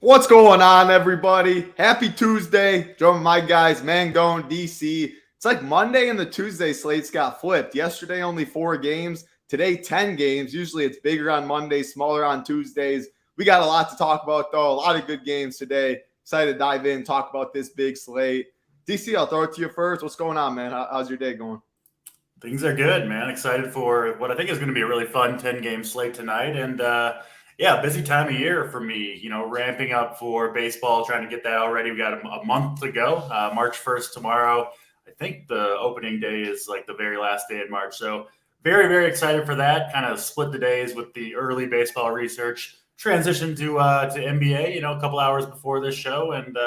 What's going on, everybody? Happy Tuesday. Join my guys, Mangone, DC. It's like Monday and the Tuesday slates got flipped. Yesterday, only 4 games. Today, 10 games. Usually it's bigger on Mondays, smaller on Tuesdays. We got a lot to talk about, though. A lot of good games today. Excited to dive in, talk about this big slate. DC, I'll throw it to you first. What's going on, man? How's your day going? Things are good, man. Excited for what I think is going to be a really fun 10-game slate tonight. And, busy time of year for me, ramping up for baseball, trying to get that already. We got a month to go, March 1st tomorrow. I think the opening day is like the very last day in March. So very, very excited for that. Kind of split the days with the early baseball research, transition to NBA, a couple hours before this show. And,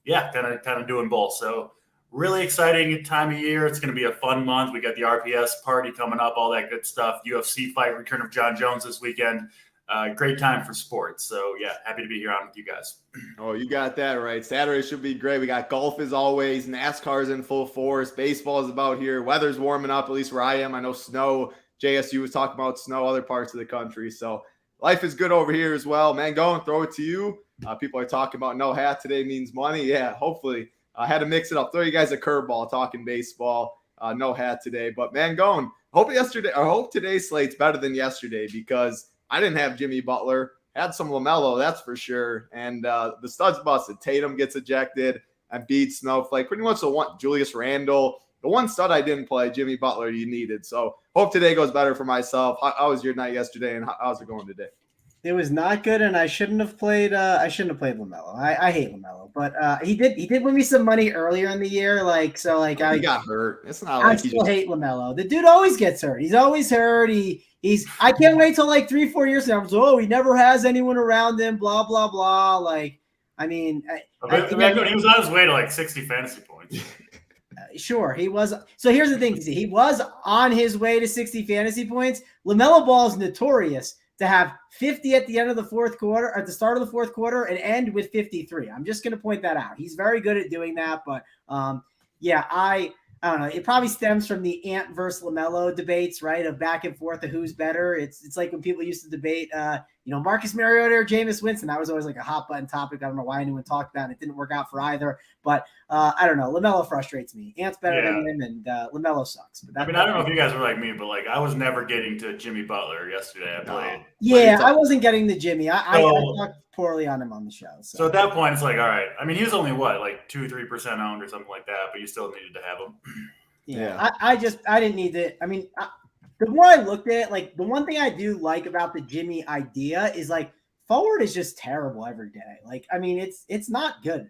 kind of doing both. So really exciting time of year. It's going to be a fun month. We got the RPS party coming up, all that good stuff. UFC fight, return of John Jones this weekend. Great time for sports. So, happy to be here on with you guys. Oh, you got that right. Saturday should be great. We got golf as always. NASCAR's in full force. Baseball is about here. Weather's warming up, at least where I am. I know snow. JSU was talking about snow, other parts of the country. So life is good over here as well. Man, go and throw it to you. People are talking about no hat today means money. Yeah, hopefully. I had to mix it up. Throw you guys a curveball talking baseball. No hat today. But, man, going. Hope today's slate's better than yesterday because I didn't have Jimmy Butler. Had some LaMelo, that's for sure. And the studs busted. Tatum gets ejected and beats Snowflake. Pretty much the one, Julius Randle. The one stud I didn't play, Jimmy Butler, you needed. So hope today goes better for myself. How was your night yesterday, and how's it going today? It was not good, and I shouldn't have played LaMelo. I hate LaMelo, but he did win me some money earlier in the year. He got hurt. It's not like I still hate LaMelo. The dude always gets hurt. He's always hurt. I can't wait till like 3-4 years now. So, he never has anyone around him. Blah blah blah. He was on his way to like 60 fantasy points. Sure, he was. So here's the thing: he was on his way to 60 fantasy points. LaMelo Ball is notorious to have 50 at the end of the fourth quarter, at the start of the fourth quarter, and end with 53. I'm just going to point that out. He's very good at doing that, but I don't know. It probably stems from the Ant versus LaMelo debates, right? Of back and forth of who's better. It's like when people used to debate, Marcus Mariota or Jameis Winston. That was always like a hot button topic. I don't know why anyone talked about it. It didn't work out for either. But I don't know. LaMelo frustrates me. Ant's better than him, and LaMelo sucks. But I don't know if you guys were like me, but I was never getting to Jimmy Butler yesterday. I played. Yeah, I wasn't getting the Jimmy. I talked pourly on him on the show. So at that point, it's like, all right. I mean, he was only 2-3% owned or something like that, but you still needed to have him. Yeah. I didn't need it. I mean, the more I looked at it, the one thing I do like about the Jimmy idea is forward is just terrible every day. It's not good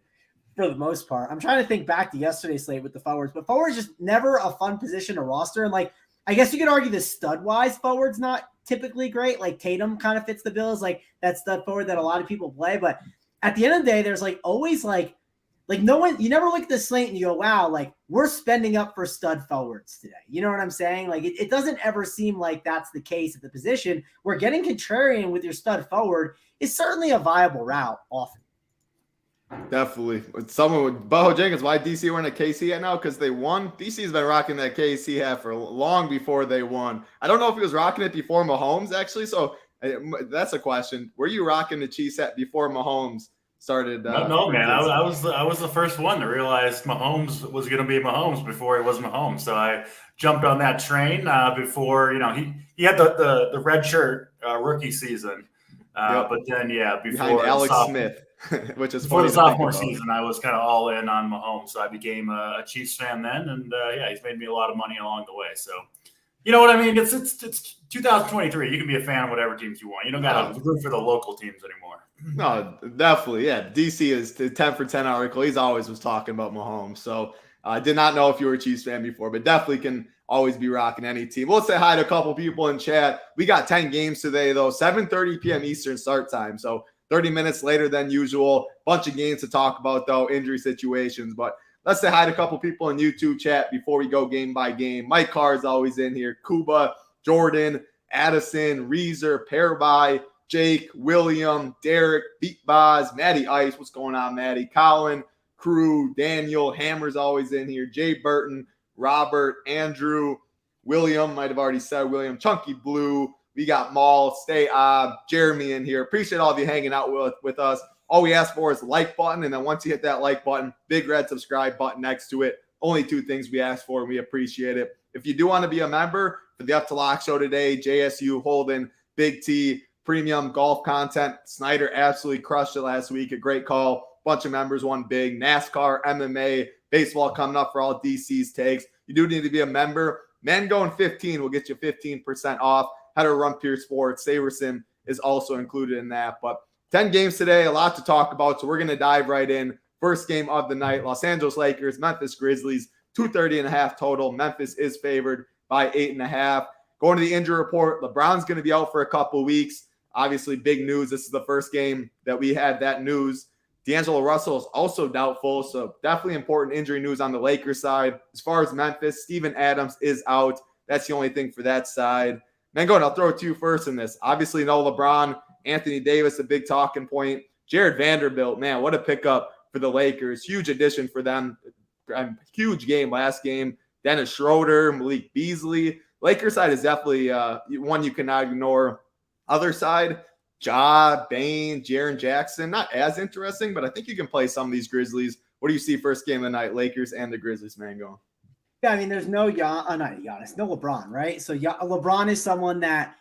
for the most part. I'm trying to think back to yesterday's slate with the forwards, but forward is just never a fun position to roster. And I guess you could argue the stud wise forward's not typically great. Tatum kind of fits the bill as that stud forward that a lot of people play. But at the end of the day, there's always no one, you never look at the slate and you go, wow, we're spending up for stud forwards today. You know what I'm saying? It doesn't ever seem like that's the case at the position where getting contrarian with your stud forward is certainly a viable route often. Definitely. Someone with Boho Jenkins, why DC wearing a KC hat now? Because they won. DC's been rocking that KC hat for long before they won. I don't know if he was rocking it before Mahomes, actually. So that's a question. Were you rocking the Chiefs hat before Mahomes started? No, man. I was the first one to realize Mahomes was going to be Mahomes before it was Mahomes. So I jumped on that train before, he had the red shirt rookie season. But then, before behind Alex Smith, which is before the sophomore season, I was kind of all in on Mahomes. So I became a Chiefs fan then. And he's made me a lot of money along the way. So, you know what I mean? It's 2023. You can be a fan of whatever teams you want. You don't got to root for the local teams anymore. No, definitely. Yeah. DC is the 10 for 10 article. He's always was talking about Mahomes. So I did not know if you were a Chiefs fan before, but definitely can always be rocking any team. We'll say hi to a couple people in chat. We got 10 games today, though. 7:30 p.m. Eastern start time. So 30 minutes later than usual. Bunch of games to talk about, though, injury situations. But let's say hi to a couple people in YouTube chat before we go game by game. Mike Carr is always in here. Kuba, Jordan, Addison, Reezer, Paraby, Jake, William, Derek, Beat Boz, Maddie Ice. What's going on, Maddie? Colin, Crew, Daniel, Hammer's always in here. Jay Burton, Robert, Andrew, William, might have already said William, Chunky Blue. We got Maul, Stay Jeremy in here. Appreciate all of you hanging out with us. All we ask for is the like button. And then once you hit that like button, big red subscribe button next to it. Only 2 things we ask for, and we appreciate it. If you do want to be a member for the Up to Lock show today, JSU, Holden, Big T, premium golf content. Snyder absolutely crushed it last week. A great call. Bunch of members won big. NASCAR, MMA, baseball coming up for all DC's takes. You do need to be a member. Mangone 15 will get you 15% off. How to run Pure Sports. Saverson is also included in that. But 10 games today, a lot to talk about. So we're going to dive right in. First game of the night, Los Angeles Lakers, Memphis Grizzlies, 230.5 total. Memphis is favored by 8.5. Going to the injury report, LeBron's going to be out for a couple weeks. Obviously, big news. This is the first game that we had that news. D'Angelo Russell is also doubtful, so definitely important injury news on the Lakers side. As far as Memphis, Steven Adams is out. That's the only thing for that side. Mangone, I'll throw it to you first in this. Obviously, no LeBron. Anthony Davis, a big talking point. Jared Vanderbilt, man, what a pickup for the Lakers. Huge addition for them. Huge game last game. Dennis Schroeder, Malik Beasley. Lakers side is definitely one you cannot ignore. Other side, Ja, Bane, Jaren Jackson. Not as interesting, but I think you can play some of these Grizzlies. What do you see first game of the night, Lakers and the Grizzlies, Mangone? Yeah, I mean, there's no not Giannis, no LeBron, right? So LeBron is someone that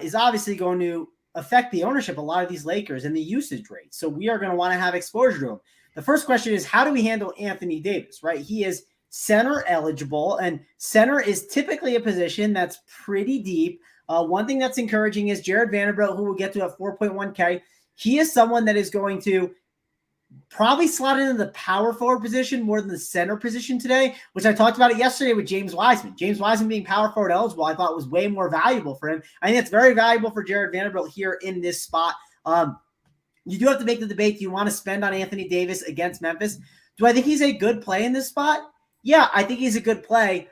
is obviously going to affect the ownership of a lot of these Lakers and the usage rate. So we are going to want to have exposure to him. The first question is, how do we handle Anthony Davis, right? He is center eligible, and center is typically a position that's pretty deep. One thing that's encouraging is Jared Vanderbilt, who will get to a 4.1K. He is someone that is going to probably slot into the power forward position more than the center position today, which I talked about it yesterday with James Wiseman. James Wiseman being power forward eligible, I thought was way more valuable for him. I think it's very valuable for Jared Vanderbilt here in this spot. You do have to make the debate. Do you want to spend on Anthony Davis against Memphis? Do I think he's a good play in this spot? Yeah, I think he's a good play.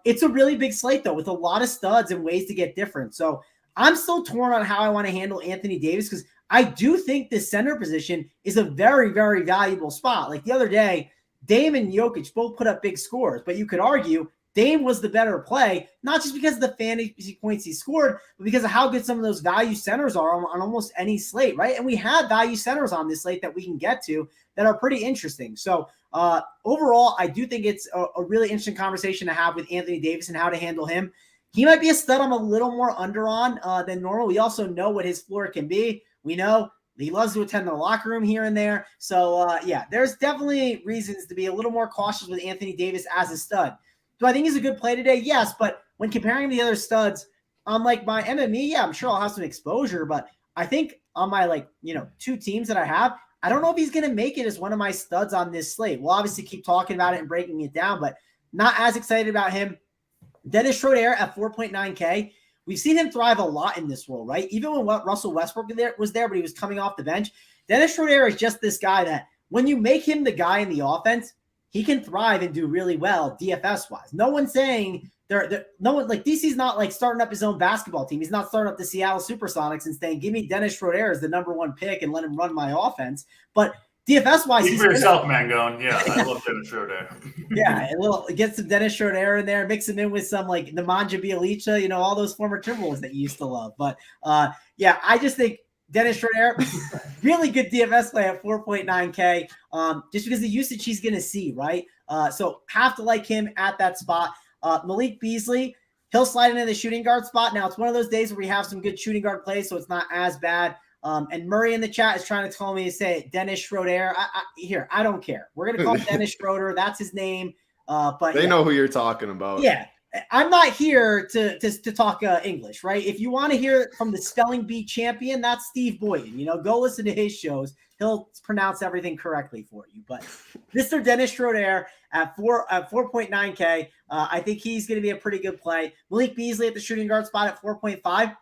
It's a really big slate, though, with a lot of studs and ways to get different. So I'm still torn on how I want to handle Anthony Davis because I do think this center position is a very, very valuable spot. Like the other day, Dame and Jokic both put up big scores, but you could argue Dame was the better play, not just because of the fantasy points he scored, but because of how good some of those value centers are on almost any slate, right? And we have value centers on this slate that we can get to that are pretty interesting. So overall, I do think it's a really interesting conversation to have with Anthony Davis and how to handle him. He might be a stud I'm a little more under on than normal. We also know what his floor can be. We know he loves to attend the locker room here and there. So, yeah, there's definitely reasons to be a little more cautious with Anthony Davis as a stud. Do I think he's a good play today? Yes, but when comparing him to the other studs, on like my MME, yeah, I'm sure I'll have some exposure, but I think on my 2 teams that I have, I don't know if he's going to make it as one of my studs on this slate. We'll obviously keep talking about it and breaking it down, but not as excited about him. Dennis Schroeder at 4.9K. We've seen him thrive a lot in this role, right? Even when Russell Westbrook was there, but he was coming off the bench. Dennis Schroeder is just this guy that when you make him the guy in the offense, he can thrive and do really well DFS wise. No one's saying no one like DC's not like starting up his own basketball team. He's not starting up the Seattle Supersonics and saying, give me Dennis Schroeder as the number 1 pick and let him run my offense. But DFS wise, he's for yourself, Mangone. Yeah, I love Dennis Schroeder. Yeah, get some Dennis Schroeder in there, mix him in with some like Nemanja Bjelica, all those former Timberwolves that you used to love. But yeah, I just think Dennis Schroeder, really good DFS play at 4.9K, just because the usage he's going to see, right? So have to like him at that spot. Malik Beasley, he'll slide into the shooting guard spot. Now, it's one of those days where we have some good shooting guard plays, so it's not as bad. And Murray in the chat is trying to tell me to say Dennis Schroeder. I don't care. We're going to call him Dennis Schroeder. That's his name. But they know who you're talking about. Yeah. I'm not here to talk English, right? If you want to hear from the spelling bee champion, that's Steve Boyden. Go listen to his shows. He'll pronounce everything correctly for you. But Mr. Dennis Schroeder at 4.9K, I think he's going to be a pretty good play. Malik Beasley at the shooting guard spot at 4.5.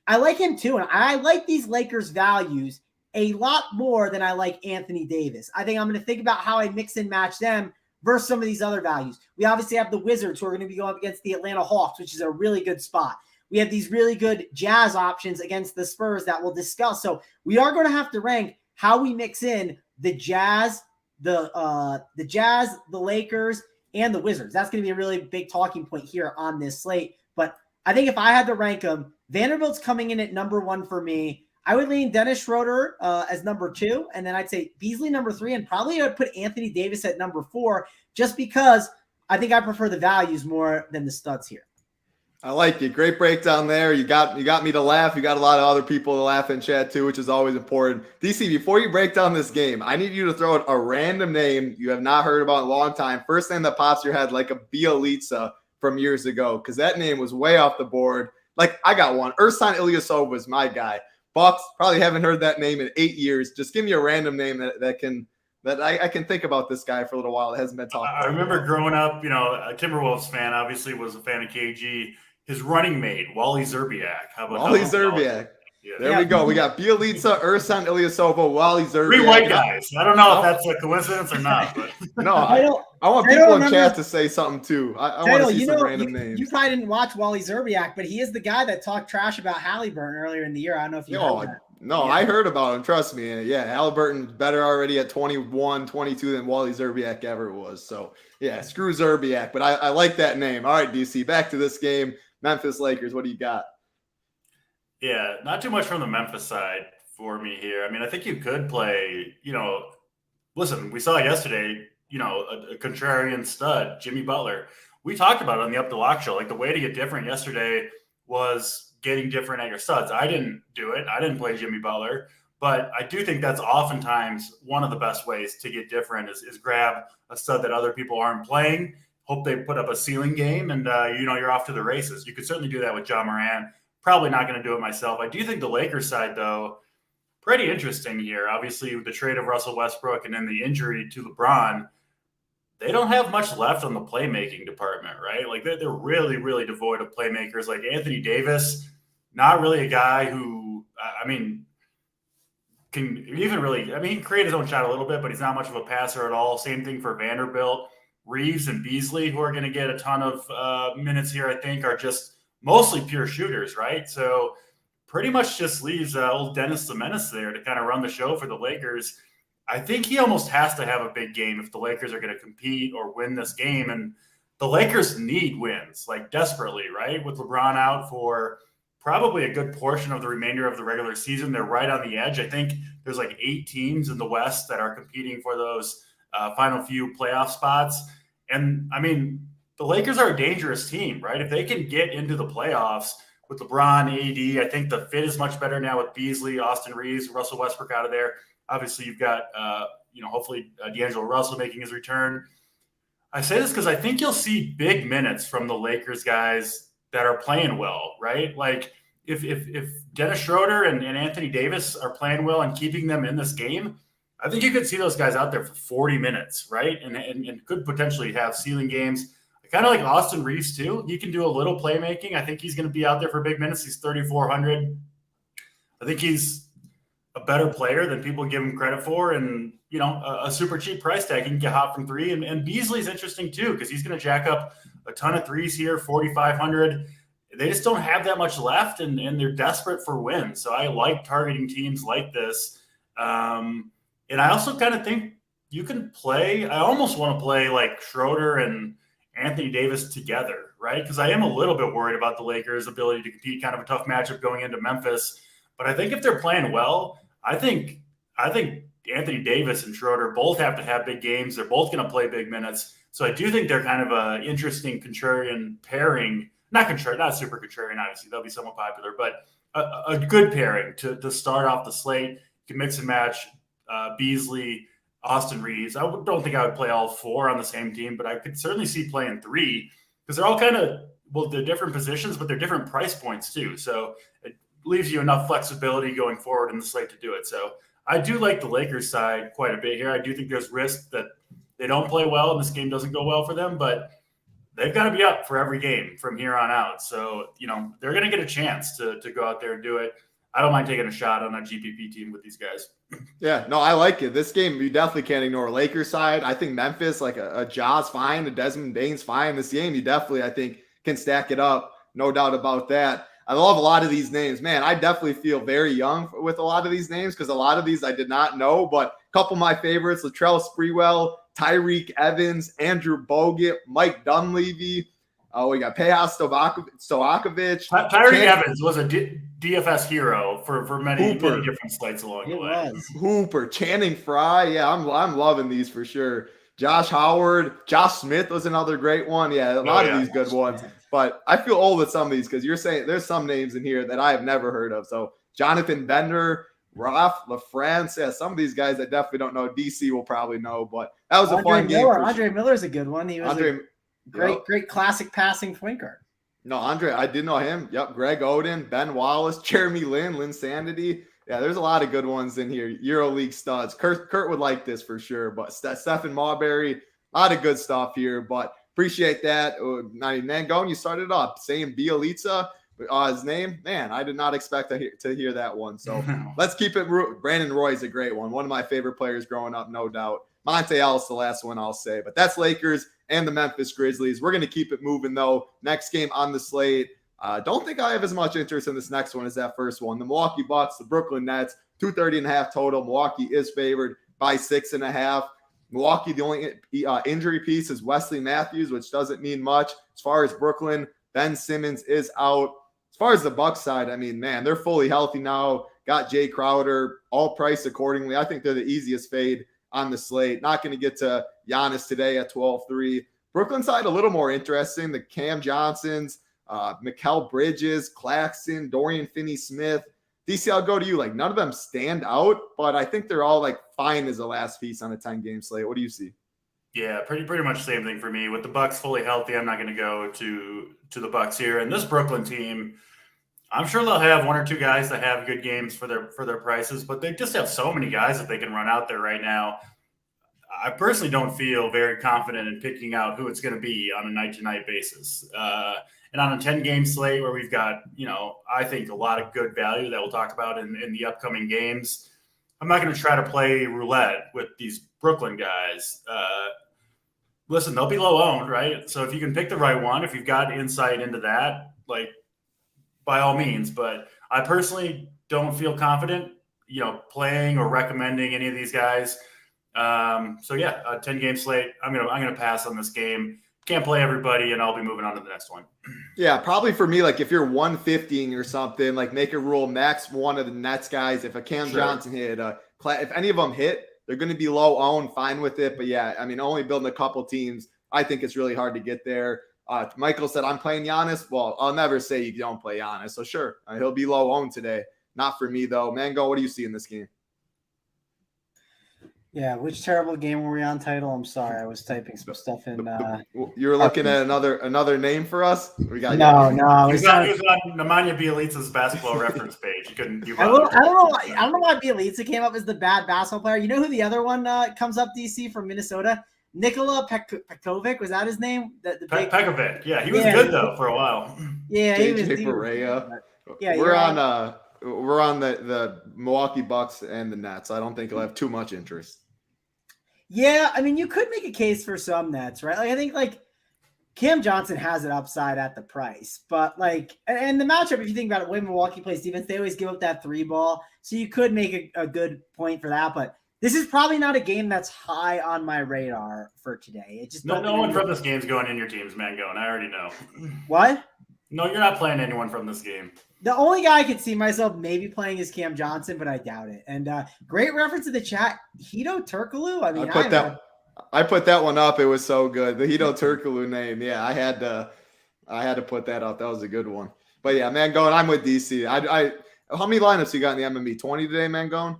I like him too, and I like these Lakers values a lot more than I like Anthony Davis. I think I'm going to think about how I mix and match them versus some of these other values. We obviously have the Wizards who are going to be going up against the Atlanta Hawks, which is a really good spot. We have these really good Jazz options against the Spurs that we'll discuss. So we are going to have to rank how we mix in the Jazz, the Lakers, and the Wizards. That's going to be a really big talking point here on this slate. But I think if I had to rank them, Vanderbilt's coming in at number 1 for me. I would lean Dennis Schroeder as number 2, and then I'd say Beasley number 3, and probably I would put Anthony Davis at number 4, just because I think I prefer the values more than the studs here. I like it. Great breakdown there. You got me to laugh. You got a lot of other people to laugh in chat too, which is always important. DC, before you break down this game, I need you to throw out a random name you have not heard about in a long time. First name that pops your head, like a Bielitsa from years ago, because that name was way off the board. Like, I got one. Ersan Ilyasova was my guy. Bucks, probably haven't heard that name in 8 years. Just give me a random name that I can think about this guy for a little while. It hasn't been talked about. I remember growing up, a Timberwolves fan, obviously was a fan of KG. His running mate, Wally Zerbiak. How about Wally Zerbiak? Yeah. There we go. We got Bielitsa, Ersan Ilyasova, Wally Zerbiak. 3 white guys. I don't know if that's a coincidence or not. But. No, I want people in chat to say something too. I want to see some random names. You probably didn't watch Wally Zerbiak, but he is the guy that talked trash about Halliburton earlier in the year. I don't know if you heard that. No, yeah. I heard about him. Trust me. Yeah, Halliburton's better already at 21, 22 than Wally Zerbiak ever was. So, yeah, screw Zerbiak. But I like that name. All right, DC, back to this game. Memphis Lakers, what do you got? Yeah, not too much from the Memphis side for me here. I mean, I think you could play, listen, we saw yesterday, a contrarian stud, Jimmy Butler. We talked about it on the Up the Lock show. Like, the way to get different yesterday was getting different at your studs. I didn't do it. I didn't play Jimmy Butler. But I do think that's oftentimes one of the best ways to get different is grab a stud that other people aren't playing. Hope they put up a ceiling game, and you're off to the races. You could certainly do that with John Moran. Probably not going to do it myself. I do think the Lakers side, though, pretty interesting here. Obviously, with the trade of Russell Westbrook and then the injury to LeBron, they don't have much left on the playmaking department, right? Like, they're really, really devoid of playmakers. Like Anthony Davis, not really a guy who, can even really, he can create his own shot a little bit, but he's not much of a passer at all. Same thing for Vanderbilt. Reeves and Beasley, who are going to get a ton of minutes here, I think, are just mostly pure shooters, right? So pretty much just leaves old Dennis the Menace there to kind of run the show for the Lakers. I think he almost has to have a big game if the Lakers are going to compete or win this game. And the Lakers need wins, like desperately, right? With LeBron out for probably a good portion of the remainder of the regular season, they're right on the edge. I think there's like 8 teams in the West that are competing for those final few playoff spots. And the Lakers are a dangerous team, right? If they can get into the playoffs with LeBron, AD, I think the fit is much better now with Beasley, Austin Reeves, Russell Westbrook out of there. Obviously you've got, hopefully D'Angelo Russell making his return. I say this because I think you'll see big minutes from the Lakers guys that are playing well, right? Like if Dennis Schroeder and Anthony Davis are playing well and keeping them in this game, I think you could see those guys out there for 40 minutes, right? And could potentially have ceiling games. I kind of like Austin Reeves too. He can do a little playmaking. I think he's going to be out there for big minutes. He's 3,400. I think he's a better player than people give him credit for. And, a super cheap price tag. He can get hot from 3. And Beasley's interesting too, because he's going to jack up a ton of threes here, 4,500. They just don't have that much left, and they're desperate for wins. So I like targeting teams like this. And I also kind of think you can play – I almost want to play like Schroeder and Anthony Davis together, right? Because I am a little bit worried about the Lakers' ability to compete, kind of a tough matchup going into Memphis. But I think if they're playing well, I think Anthony Davis and Schroeder both have to have big games. They're both going to play big minutes. So I do think they're kind of an interesting contrarian pairing. Not super contrarian, obviously. They'll be somewhat popular. But a good pairing to start off the slate. You can mix and match Beasley, Austin Reeves. I don't think I would play all 4 on the same team, but I could certainly see playing 3 because they're all kind of, they're different positions, but they're different price points too. So it leaves you enough flexibility going forward in the slate to do it. So I do like the Lakers side quite a bit here. I do think there's risk that they don't play well and this game doesn't go well for them, but they've got to be up for every game from here on out. So, they're going to get a chance to go out there and do it. I don't mind taking a shot on a GPP team with these guys. Yeah, no, I like it. This game, you definitely can't ignore Lakers side. I think Memphis, like a Ja's fine, a Desmond Bane's fine. This game, you definitely, I think, can stack it up. No doubt about that. I love a lot of these names. Man, I definitely feel very young with a lot of these names because a lot of these I did not know, but a couple of my favorites, Latrell Sprewell, Tyreek Evans, Andrew Bogut, Mike Dunleavy. We got Peja Stojakovic. Tyreek Evans was a DFS hero for many different slates along the way. Hooper, Channing Frye. Yeah, I'm loving these for sure. Josh Howard, Josh Smith was another great one. Yeah, a lot of these good ones. But I feel old with some of these because you're saying there's some names in here that I have never heard of. So Jonathan Bender, Ralph LaFrance. Yeah, some of these guys I definitely don't know. DC will probably know, but that was a fun game. Andre Miller's a good one. He was great classic passing point guard. No, Andre, I did know him. Yep, Greg Oden, Ben Wallace, Jeremy Lin Sanity. Yeah, there's a lot of good ones in here. EuroLeague studs. Kurt would like this for sure. But Stephen Marbury, a lot of good stuff here. But appreciate that. Mangone, you started up saying Bielitsa. His name, man, I did not expect to hear that one. So let's keep it. Brandon Roy's a great one. One of my favorite players growing up, no doubt. Monte Ellis, the last one I'll say. But that's Lakers and the Memphis Grizzlies. We're going to keep it moving, though. Next game on the slate. Don't think I have as much interest in this next one as that first one. The Milwaukee Bucks, the Brooklyn Nets, 230.5 total. Milwaukee is favored by 6.5. Milwaukee, the only injury piece is Wesley Matthews, which doesn't mean much. As far as Brooklyn, Ben Simmons is out. As far as the Bucks side, I mean, man, they're fully healthy now. Got Jay Crowder, all priced accordingly. I think they're the easiest fade on the slate. Not going to get to Giannis today at 12-3. Brooklyn side, a little more interesting. The Cam Johnsons, Mikal Bridges, Claxton, Dorian Finney-Smith. DC, I'll go to you. Like, none of them stand out, but I think they're all, like, fine as a last piece on a 10-game slate. What do you see? Yeah, pretty much the same thing for me. With the Bucks fully healthy, I'm not going to go to the Bucks here. And this Brooklyn team, I'm sure they'll have one or two guys that have good games for their prices, but they just have so many guys that they can run out there right now. I personally don't feel very confident in picking out who it's going to be on a night-to-night basis. And on a 10-game slate where we've got, I think a lot of good value that we'll talk about in the upcoming games, I'm not going to try to play roulette with these Brooklyn guys. Listen, they'll be low-owned, right? So if you can pick the right one, if you've got insight into that, like, by all means. But I personally don't feel confident, playing or recommending any of these guys. So yeah, a 10-game slate. I'm gonna pass on this game. Can't play everybody, and I'll be moving on to the next one. Yeah, probably for me, like if you're 150 or something, like make a rule max one of the Nets guys. If a Cam Johnson hit, if any of them hit, they're going to be low owned, fine with it. But yeah, I mean, only building a couple teams, I think it's really hard to get there. Michael said, I'm playing Giannis. Well, I'll never say you don't play Giannis. So sure, he'll be low owned today. Not for me, though. Mango, what do you see in this game? Yeah, which terrible game were we on title? I'm sorry, I was typing some stuff in. You were looking at another name for us? No. He was on Nemanja Bjelica's basketball reference page. You couldn't. I don't know why Bjelica came up as the bad basketball player. You know who the other one comes up, DC, from Minnesota? Nikola Pekovic, was that his name? Pekovic, yeah, he was good though for a while. Yeah, he was. Yeah, we're on the Milwaukee Bucks and the Nets. I don't think he'll have too much interest. Yeah, I mean, you could make a case for some Nets, right? Like, I think like Cam Johnson has an upside at the price, but like, and the matchup, if you think about it, the way Milwaukee plays defense, they always give up that three ball, so you could make a good point for that, but. This is probably not a game that's high on my radar for today. It just no one from this game's going in your teams, Mangone. I already know. What? No, you're not playing anyone from this game. The only guy I could see myself maybe playing is Cam Johnson, but I doubt it. And great reference to the chat, Hito Turkoglu. I mean, I put that one up. It was so good. The Hito Turkoglu name. Yeah, I had to put that up. That was a good one. But yeah, Mangone, I'm with DC. How many lineups you got in the MME? 20 today, Mangone?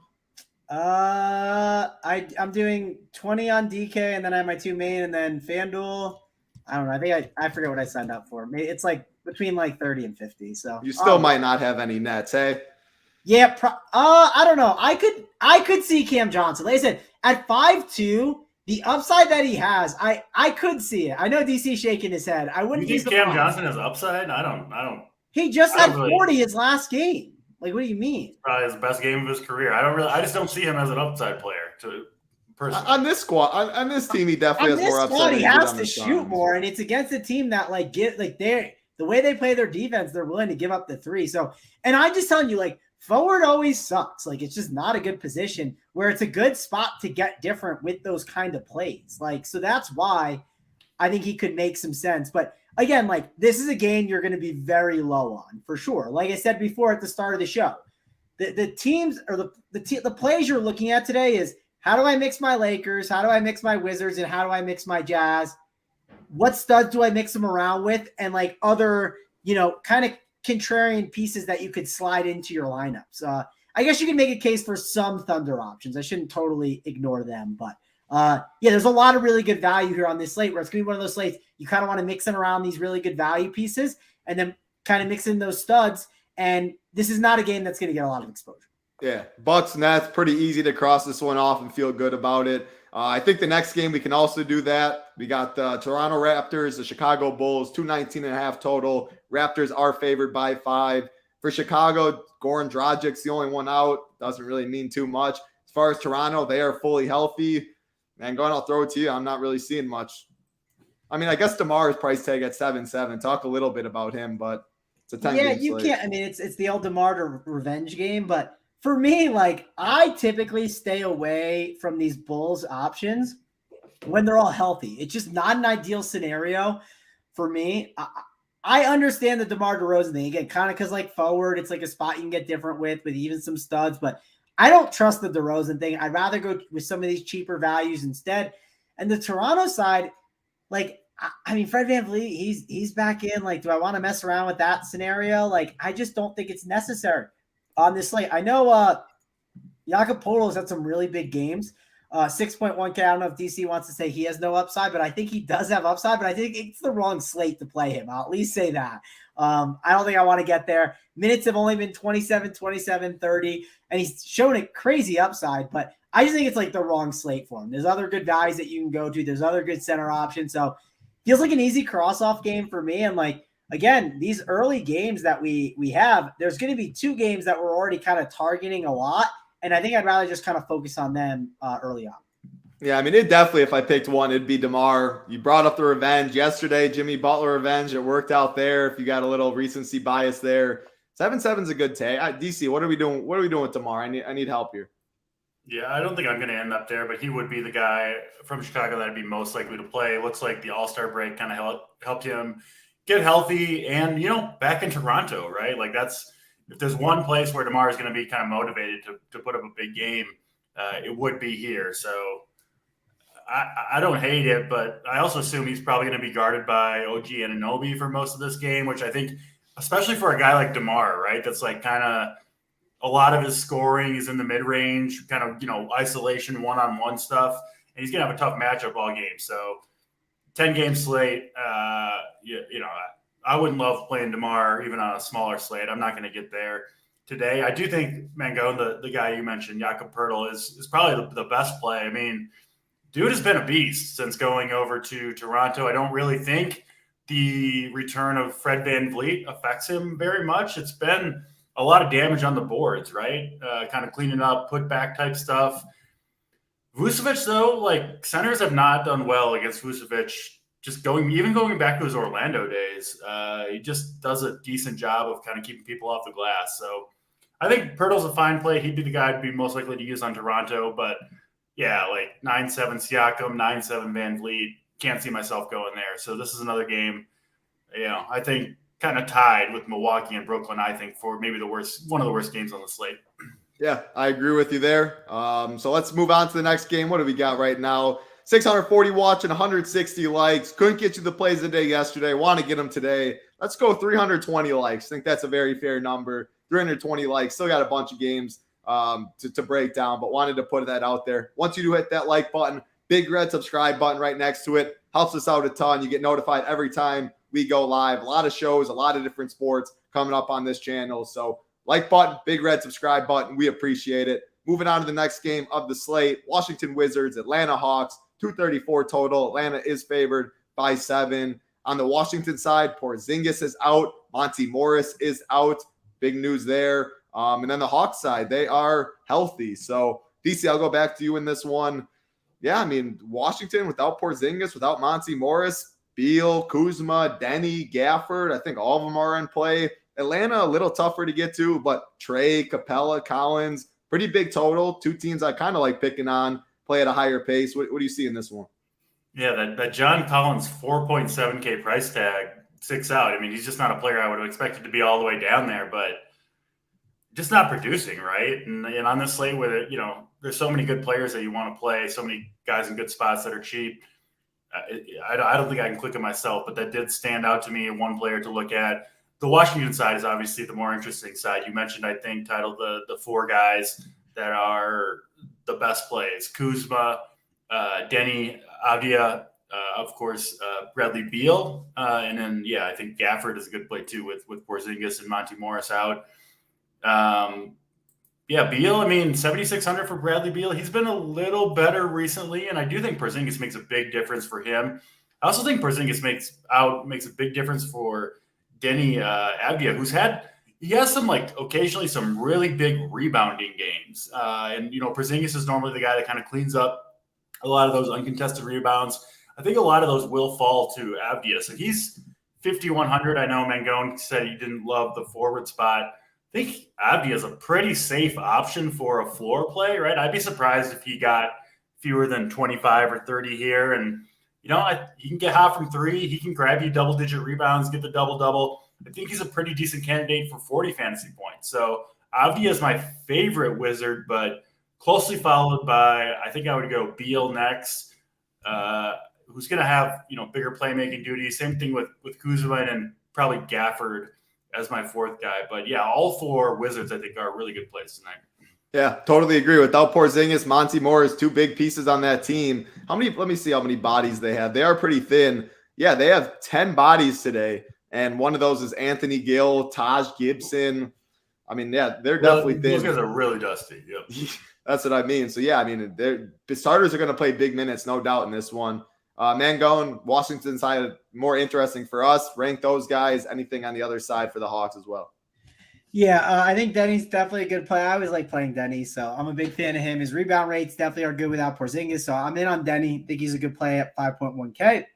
I'm doing 20 on DK, and then I have my two main, and then FanDuel. I don't know. I think I forget what I signed up for. It's like between like 30 and 50. So you still might not have any nets, hey? Yeah. I don't know. I could see Cam Johnson. Like I said, at 5'2", the upside that he has, I could see it. I know DC shaking his head. I wouldn't. You think Cam Johnson has upside? I don't. He just had 40 his last game. Like, what do you mean? Probably his best game of his career. I just don't see him as an upside player. Personally, on this squad, on this team, he definitely has more upside. He has to shoot more, and it's against a team that the way they play their defense, they're willing to give up the three. So, and I'm just telling you, like, forward always sucks. Like, it's just not a good position where it's a good spot to get different with those kind of plays. Like, so that's why I think he could make some sense. But again, like this is a game you're going to be very low on for sure. Like I said before at the start of the show, the teams or the plays you're looking at today is how do I mix my Lakers? How do I mix my Wizards? And how do I mix my Jazz? What studs do I mix them around with? And like other, kind of contrarian pieces that you could slide into your lineups. I guess you can make a case for some Thunder options. I shouldn't totally ignore them, but there's a lot of really good value here on this slate where it's going to be one of those slates you kind of want to mix in around these really good value pieces and then kind of mix in those studs. And this is not a game that's going to get a lot of exposure. Yeah, Bucks Nets, pretty easy to cross this one off and feel good about it. I think the next game we can also do that. We got the Toronto Raptors, the Chicago Bulls, 219.5 total. Raptors are favored by 5. For Chicago, Goran Dragic's the only one out. Doesn't really mean too much. As far as Toronto, they are fully healthy. Mangone, I'll throw it to you. I'm not really seeing much. I mean, I guess DeMar's price tag at 7.7. Talk a little bit about him, but it's a 10-game Yeah, you slate. can't. I mean, it's the old DeMar revenge game, but for me, like I typically stay away from these Bulls options when they're all healthy. It's just not an ideal scenario for me. I understand the DeMar DeRozan thing again, kind of because like forward, it's like a spot you can get different with even some studs, but I don't trust the DeRozan thing. I'd rather go with some of these cheaper values instead. And the Toronto side, like, I mean, Fred VanVleet, he's back in. Like, do I want to mess around with that scenario? Like, I just don't think it's necessary on this slate. I know Jakob Poeltl's had some really big games. 6.1K. I don't know if DC wants to say he has no upside, but I think he does have upside, but I think it's the wrong slate to play him. I'll at least say that. I don't think I want to get there. Minutes have only been 27, 27, 30, and he's shown a crazy upside, but I just think it's like the wrong slate for him. There's other good values that you can go to. There's other good center options. So feels like an easy cross-off game for me. And like, again, these early games that we have, there's going to be 2 games that we're already kind of targeting a lot. And I think I'd rather just kind of focus on them early on. Yeah, I mean, it definitely, if I picked one, it'd be DeMar. You brought up the revenge yesterday, Jimmy Butler revenge. It worked out there. If you got a little recency bias there, 7.7 is a good take. DC, what are we doing? What are we doing with DeMar? I need help here. Yeah, I don't think I'm going to end up there, but he would be the guy from Chicago that I'd be most likely to play. Looks like the All-Star break kind of helped him get healthy and, back in Toronto, right? Like if there's one place where DeMar is going to be kind of motivated to put up a big game, it would be here. So I don't hate it, but I also assume he's probably going to be guarded by OG Anunoby for most of this game, which I think, especially for a guy like DeMar, right? That's like kind of a lot of his scoring is in the mid-range, kind of, isolation, one-on-one stuff. And he's going to have a tough matchup all game. So 10-game slate, I wouldn't love playing DeMar even on a smaller slate. I'm not going to get there today. I do think Mangone, the guy you mentioned, Jakob Poeltl, is probably the best play. I mean, dude has been a beast since going over to Toronto. I don't really think the return of Fred VanVleet affects him very much. It's been a lot of damage on the boards, right? Kind of cleaning up, put back type stuff. Vucevic, though, like centers have not done well against Vucevic. Just going back to his Orlando days, he just does a decent job of kind of keeping people off the glass. So I think Poeltl's a fine play. He'd be the guy I'd be most likely to use on Toronto. But yeah, like 9-7 Siakam, 9-7 VanVleet. Can't see myself going there. So this is another game, I think kind of tied with Milwaukee and Brooklyn, I think, for maybe one of the worst games on the slate. Yeah, I agree with you there. So let's move on to the next game. What do we got right now? 640 watching, 160 likes. Couldn't get you the plays of the day yesterday. Want to get them today. Let's go 320 likes. I think that's a very fair number. 320 likes. Still got a bunch of games to break down, but wanted to put that out there. Once you do hit that like button, big red subscribe button right next to it. Helps us out a ton. You get notified every time we go live. A lot of shows, a lot of different sports coming up on this channel. So like button, big red subscribe button. We appreciate it. Moving on to the next game of the slate. Washington Wizards, Atlanta Hawks, 234 total. Atlanta is favored by 7. On the Washington side, Porzingis is out. Monty Morris is out. Big news there. And then the Hawks side, they are healthy. So, DC, I'll go back to you in this one. Yeah, I mean, Washington without Porzingis, without Monty Morris, Beal, Kuzma, Denny, Gafford, I think all of them are in play. Atlanta, a little tougher to get to, but Trey, Capella, Collins, pretty big total. 2 teams I kind of like picking on, play at a higher pace. What do you see in this one? Yeah, that John Collins 4.7K price tag six out. I mean, he's just not a player I would have expected to be all the way down there, but just not producing, right? And on this slate with it, there's so many good players that you want to play, so many guys in good spots that are cheap. I don't think I can click it myself, but that did stand out to me. One player to look at. The Washington side is obviously the more interesting side. You mentioned, I think, titled the four guys that are the best plays: Kuzma, Denny, Avdia, of course, Bradley Beal, and then I think Gafford is a good play too with Porzingis and Monty Morris out. Beal, I mean, 7,600 for Bradley Beal. He's been a little better recently, and I do think Porzingis makes a big difference for him. I also think Porzingis makes a big difference for Denny Avdia, he has some occasionally some really big rebounding games. And Porzingis is normally the guy that kind of cleans up a lot of those uncontested rebounds. I think a lot of those will fall to Avdia. So he's 5,100. I know Mangone said he didn't love the forward spot. I think Avdia is a pretty safe option for a floor play, right? I'd be surprised if he got fewer than 25 or 30 here. And, he can get hot from three. He can grab you double-digit rebounds, get the double-double. I think he's a pretty decent candidate for 40 fantasy points. So Avdia is my favorite Wizard, but closely followed by, I think I would go Beal next, who's going to have, bigger playmaking duties. Same thing with Kuzma and probably Gafford as my fourth guy. But all four Wizards I think are really good plays tonight. Yeah, totally agree. Without Porzingis, Monty Morris, two big pieces on that team. Let me see how many bodies they have. They are pretty thin. Yeah, they have 10 bodies today. And one of those is Anthony Gill, Taj Gibson. I mean, they're definitely thin. Those guys are really dusty. Yep. That's what I mean. So, the starters are going to play big minutes, no doubt, in this one. Mangone, Washington side, more interesting for us. Rank those guys. Anything on the other side for the Hawks as well? Yeah, I think Denny's definitely a good play. I always like playing Denny, so I'm a big fan of him. His rebound rates definitely are good without Porzingis, so I'm in on Denny. Think he's a good play at 5.1K.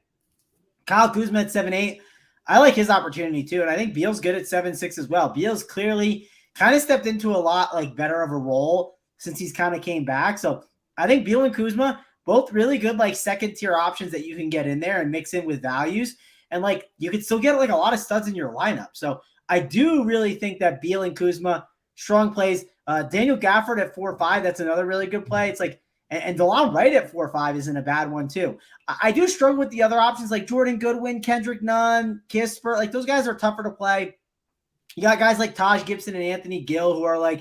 Kyle Kuzma at 7.8. I like his opportunity too, and I think Beal's good at 7.6 as well. Beal's clearly kind of stepped into a lot better of a role since he's kind of came back. So I think Beal and Kuzma, both really good second tier options that you can get in there and mix in with values. And you could still get a lot of studs in your lineup. So I do really think that Beal and Kuzma, strong plays. Daniel Gafford at 4.5, that's another really good play. It's and DeLon Wright at 4.5 isn't a bad one too. I do struggle with the other options like Jordan Goodwin, Kendrick Nunn, Kisper. Those guys are tougher to play. You got guys like Taj Gibson and Anthony Gill who are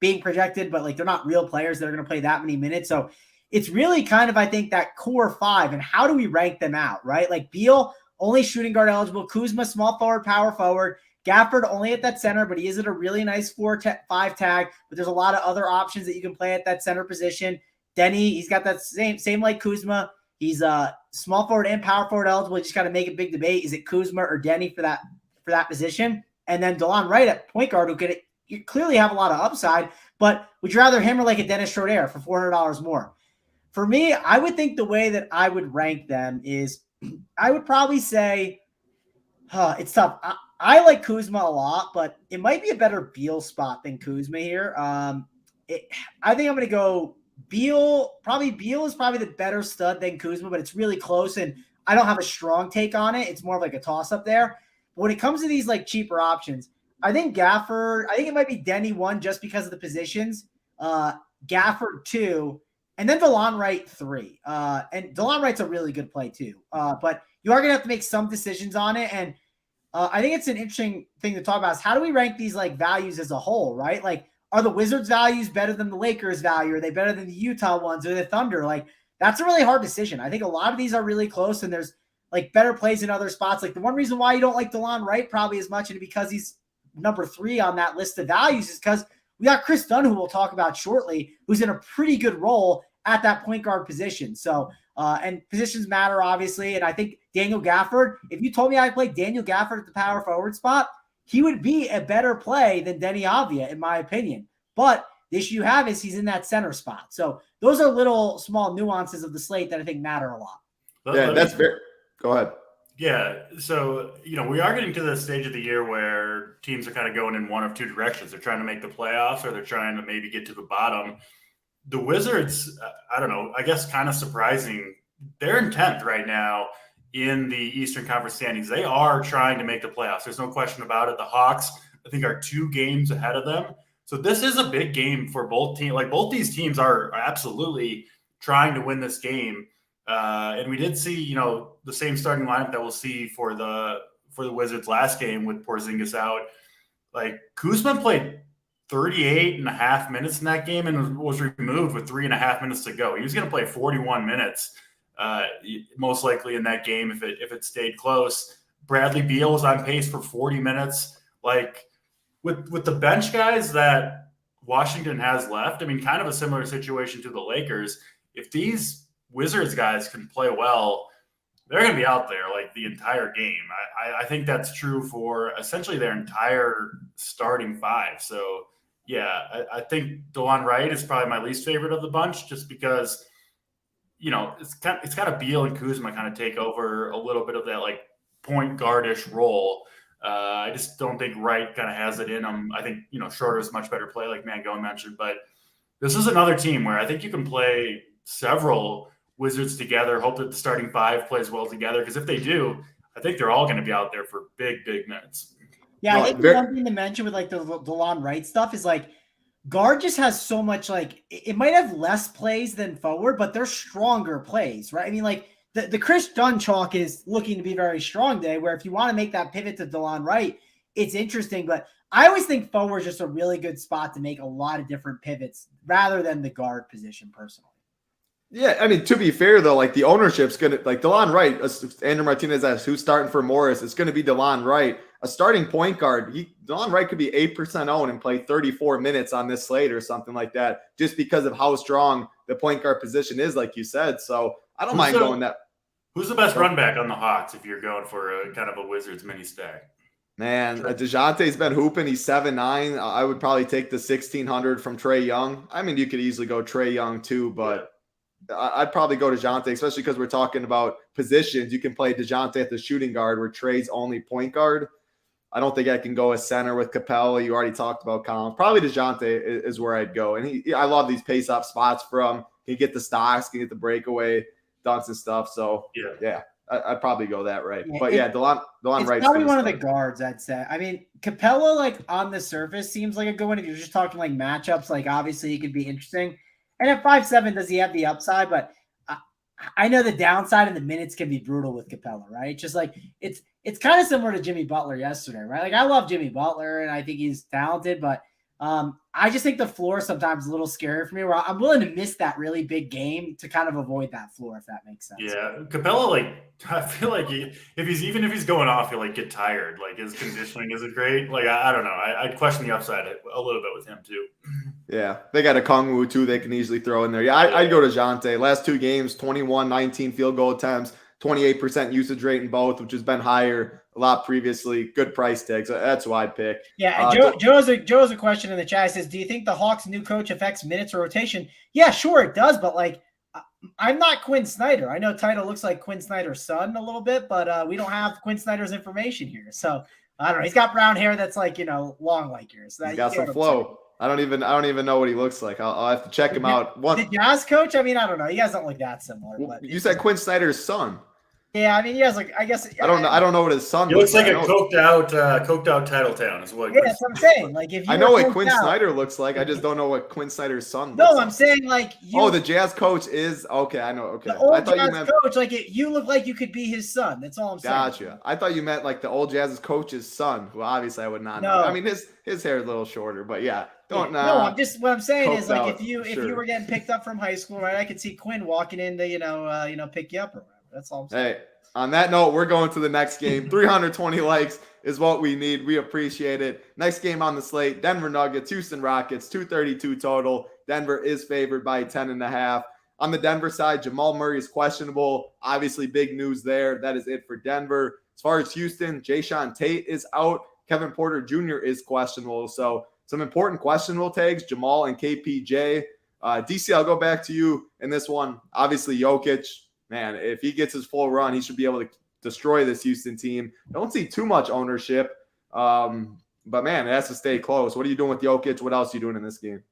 being projected, but they're not real players that are going to play that many minutes. So it's really kind of, I think, that core five. And how do we rank them out, right? Beal, only shooting guard eligible. Kuzma, small forward, power forward. Gafford only at that center, but he is at a really nice 4-5 tag. But there's a lot of other options that you can play at that center position. Denny, he's got that same like Kuzma. He's small forward and power forward eligible. You just got to make a big debate. Is it Kuzma or Denny for that position? And then DeLon Wright at point guard, who could clearly have a lot of upside. But would you rather him or a Dennis Schroeder for $400 more? For me, I would think the way that I would rank them is I would probably say, it's tough. I like Kuzma a lot, but it might be a better Beal spot than Kuzma here. I think I'm going to go Beal. Beal is probably the better stud than Kuzma, but it's really close, and I don't have a strong take on it. It's more of a toss-up there. But when it comes to these cheaper options, I think Gafford, I think it might be Denny 1 just because of the positions, Gafford 2, and then DeLon Wright 3. And DeLon Wright's a really good play too. But you are going to have to make some decisions on it, and I think it's an interesting thing to talk about is how do we rank these values as a whole, right? Are the Wizards values better than the Lakers value? Are they better than the Utah ones or the Thunder? That's a really hard decision. I think a lot of these are really close, and there's better plays in other spots. The one reason why you don't like DeLon Wright probably as much, and because he's number 3 on that list of values, is because we got Chris Dunn, who we'll talk about shortly, who's in a pretty good role at that point guard position. So, and positions matter, obviously. And I think Daniel Gafford, if you told me I'd play Daniel Gafford at the power forward spot, he would be a better play than Denny Avdia, in my opinion. But the issue you have is he's in that center spot. So those are little small nuances of the slate that I think matter a lot. Yeah, that's fair. Go ahead. Yeah. So, we are getting to the stage of the year where teams are kind of going in one of two directions. They're trying to make the playoffs or they're trying to maybe get to the bottom. The Wizards, I don't know, I guess kind of surprising. They're in 10th right now in the Eastern Conference standings. They are trying to make the playoffs. There's no question about it. The Hawks, I think, are 2 games ahead of them. So this is a big game for both teams. Like, both these teams are absolutely trying to win this game. And we did see, the same starting lineup that we'll see for the Wizards last game with Porzingis out. Like, Kuzma played 38 and a half minutes in that game and was removed with 3.5 minutes to go. He was going to play 41 minutes, most likely in that game if it stayed close. Bradley Beal was on pace for 40 minutes. Like, with the bench guys that Washington has left, I mean, kind of a similar situation to the Lakers. If these Wizards guys can play well, they're going to be out there like the entire game. I think that's true for essentially their entire starting 5. So, yeah, I think DeLon Wright is probably my least favorite of the bunch just because, it's kind of Beal and Kuzma kind of take over a little bit of that like point guardish role. I just don't think Wright kind of has it in him. I think, Schroeder is much better play like Mangone mentioned, but this is another team where I think you can play several Wizards together, hope that the starting 5 plays well together. Because if they do, I think they're all going to be out there for big minutes. Yeah, I think the one thing to mention with like the DeLon Wright stuff is like guard just has so much, like it might have less plays than forward, but they're stronger plays, right? I mean, like the Chris Dunn chalk is looking to be very strong today, where if you want to make that pivot to DeLon Wright, it's interesting. But I always think forward is just a really good spot to make a lot of different pivots rather than the guard position personally. Yeah, I mean, to be fair, though, like the ownership's going to, like DeLon Wright, Andrew Martinez asks, who's starting for Morris? It's going to be DeLon Wright. A starting point guard, DeLon Wright could be 8% owned and play 34 minutes on this slate or something like that, just because of how strong the point guard position is, like you said. So I don't mind going that. Who's the best run back on the Hawks if you're going for a kind of a Wizards mini stack? Man, DeJounte's been hooping. He's 7'9". I would probably take the 1,600 from Trae Young. I mean, you could easily go Trae Young too, but I'd probably go DeJounte, especially because we're talking about positions. You can play DeJounte at the shooting guard where Trae's only point guard. I don't think I can go a center with Capella. You already talked about Collins. Probably DeJounte is where I'd go. And I love these pace-up spots from. Can get the stocks, can get the breakaway dunks and stuff. So, yeah. I'd probably go that right. But DeLon Wright. It's probably one of the guards, I'd say. I mean, Capella, like on the surface, seems like a good one. If you're just talking like matchups, like obviously he could be interesting. And at 5'7", does he have the upside? But I know the downside and the minutes can be brutal with Capella, right? Just like it's kind of similar to Jimmy Butler yesterday, right? Like I love Jimmy Butler and I think he's talented, but I just think the floor is sometimes a little scary for me, where I'm willing to miss that really big game to kind of avoid that floor, if that makes sense. Yeah, Capella, like I feel like if he's going off, he'll like get tired. Like his conditioning isn't great. Like I don't know. I'd question the upside a little bit with him too. Yeah, they got a Kongwu too. They can easily throw in there. Yeah, I'd go to DeJounte. Last 2 games, 21, 19 field goal attempts, 28% usage rate in both, which has been higher a lot previously. Good price tag. So that's who I'd pick. Yeah, Joe has a question in the chat. He says, do you think the Hawks' new coach affects minutes or rotation? Yeah, sure it does, but like I'm not Quinn Snyder. I know Title looks like Quinn Snyder's son a little bit, but we don't have Quinn Snyder's information here. So I don't know. He's got brown hair that's like, long like yours. So he's got some flow. I don't even know what he looks like. I'll have to check him out. The Jazz coach? I mean, I don't know. You guys don't look that similar. But you said Quinn Snyder's son. Yeah, I mean, he has like, I guess. I don't know what his son looks like. He looks like a coked out Titletown is what. Yeah, that's what I'm saying. Like if I know what Quinn Snyder looks like, I just don't know what Quinn Snyder's son looks like. No, I'm saying like. The Jazz coach is okay. I know. Okay, the old Jazz coach, like you look like you could be his son. That's all I'm saying. Gotcha. I thought you meant like the old Jazz's coach's son, who obviously I would not know. I mean, his hair is a little shorter, but yeah. No, what I'm saying is like if you were getting picked up from high school, right? I could see Quinn walking in to pick you up or whatever. That's all I'm saying. Hey, on that note, we're going to the next game. 320 likes is what we need. We appreciate it. Next game on the slate: Denver Nuggets, Houston Rockets, 232 total. Denver is favored by 10.5. On the Denver side, Jamal Murray is questionable. Obviously, big news there. That is it for Denver. As far as Houston, Jayshawn Tate is out. Kevin Porter Jr. is questionable. So some important questionable tags, Jamal and KPJ. DC, I'll go back to you in this one. Obviously, Jokic, man, if he gets his full run, he should be able to destroy this Houston team. Don't see too much ownership, but, man, it has to stay close. What are you doing with Jokic? What else are you doing in this game?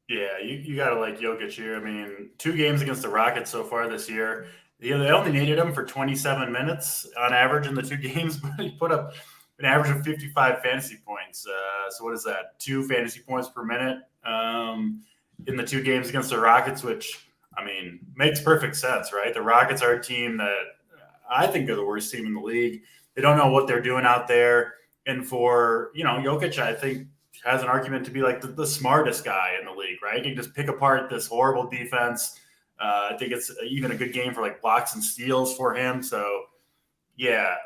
Yeah, you got to like Jokic here. I mean, 2 games against the Rockets so far this year. Yeah, they only needed him for 27 minutes on average in the two games, but he put up an average of 55 fantasy points. So what is that? 2 fantasy points per minute in the 2 games against the Rockets, which, I mean, makes perfect sense, right? The Rockets are a team that I think are the worst team in the league. They don't know what they're doing out there. And for, Jokic, I think, has an argument to be like the smartest guy in the league, right? He can just pick apart this horrible defense. I think it's even a good game for like blocks and steals for him. So, yeah,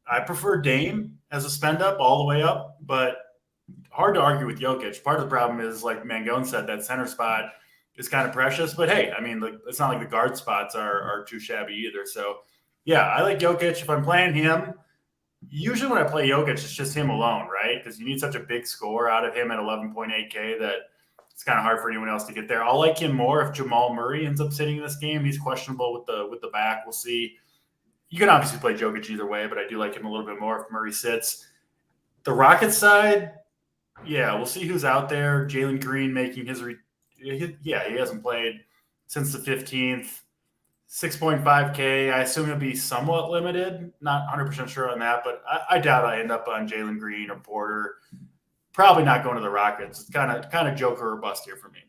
I prefer Dame as a spend up all the way up, but hard to argue with Jokic. Part of the problem is, like Mangone said, that center spot is kind of precious. But hey, I mean, it's not like the guard spots are too shabby either. So, yeah, I like Jokic. If I'm playing him, usually when I play Jokic, it's just him alone, right? Because you need such a big score out of him at 11.8K that it's kind of hard for anyone else to get there. I'll like him more if Jamal Murray ends up sitting in this game. He's questionable with the back. We'll see. You can obviously play Jokic either way, but I do like him a little bit more if Murray sits. The Rockets side, yeah, we'll see who's out there. Jalen Green making he hasn't played since the 15th. 6.5K. I assume he'll be somewhat limited. Not 100% sure on that, but I doubt I end up on Jalen Green or Porter. Probably not going to the Rockets. It's kind of Joker or bust here for me.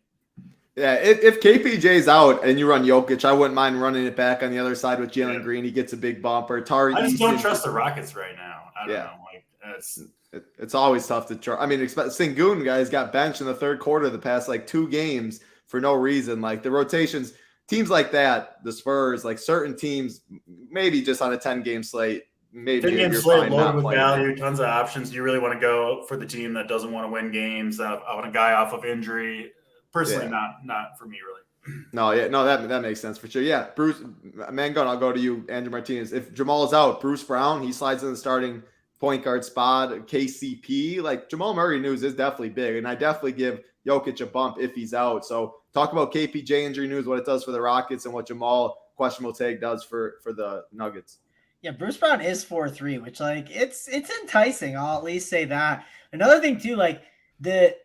Yeah, if KPJ's out and you run Jokic, I wouldn't mind running it back on the other side with Jalen Green. He gets a big bumper. I just don't trust the Rockets right now. I don't know. It's always tough to trust. I mean, Sengun, guys, got benched in the third quarter of the past 2 games for no reason. Like the rotations, teams like that, the Spurs, like certain teams, maybe just on a 10-game slate. Maybe 10-game slate loaded with value, tons of options. You really want to go for the team that doesn't want to win games. I want a guy off of injury. Personally, not for me, really. No, that makes sense for sure. Yeah, Bruce Mangone, I'll go to you, Andrew Martinez. If Jamal is out, Bruce Brown, he slides in the starting point guard spot. KCP, like Jamal Murray news is definitely big, and I definitely give Jokic a bump if he's out. So talk about KPJ injury news, what it does for the Rockets, and what Jamal questionable take does for the Nuggets. Yeah, Bruce Brown is 4-3, which it's enticing. I'll at least say that. Another thing too, like the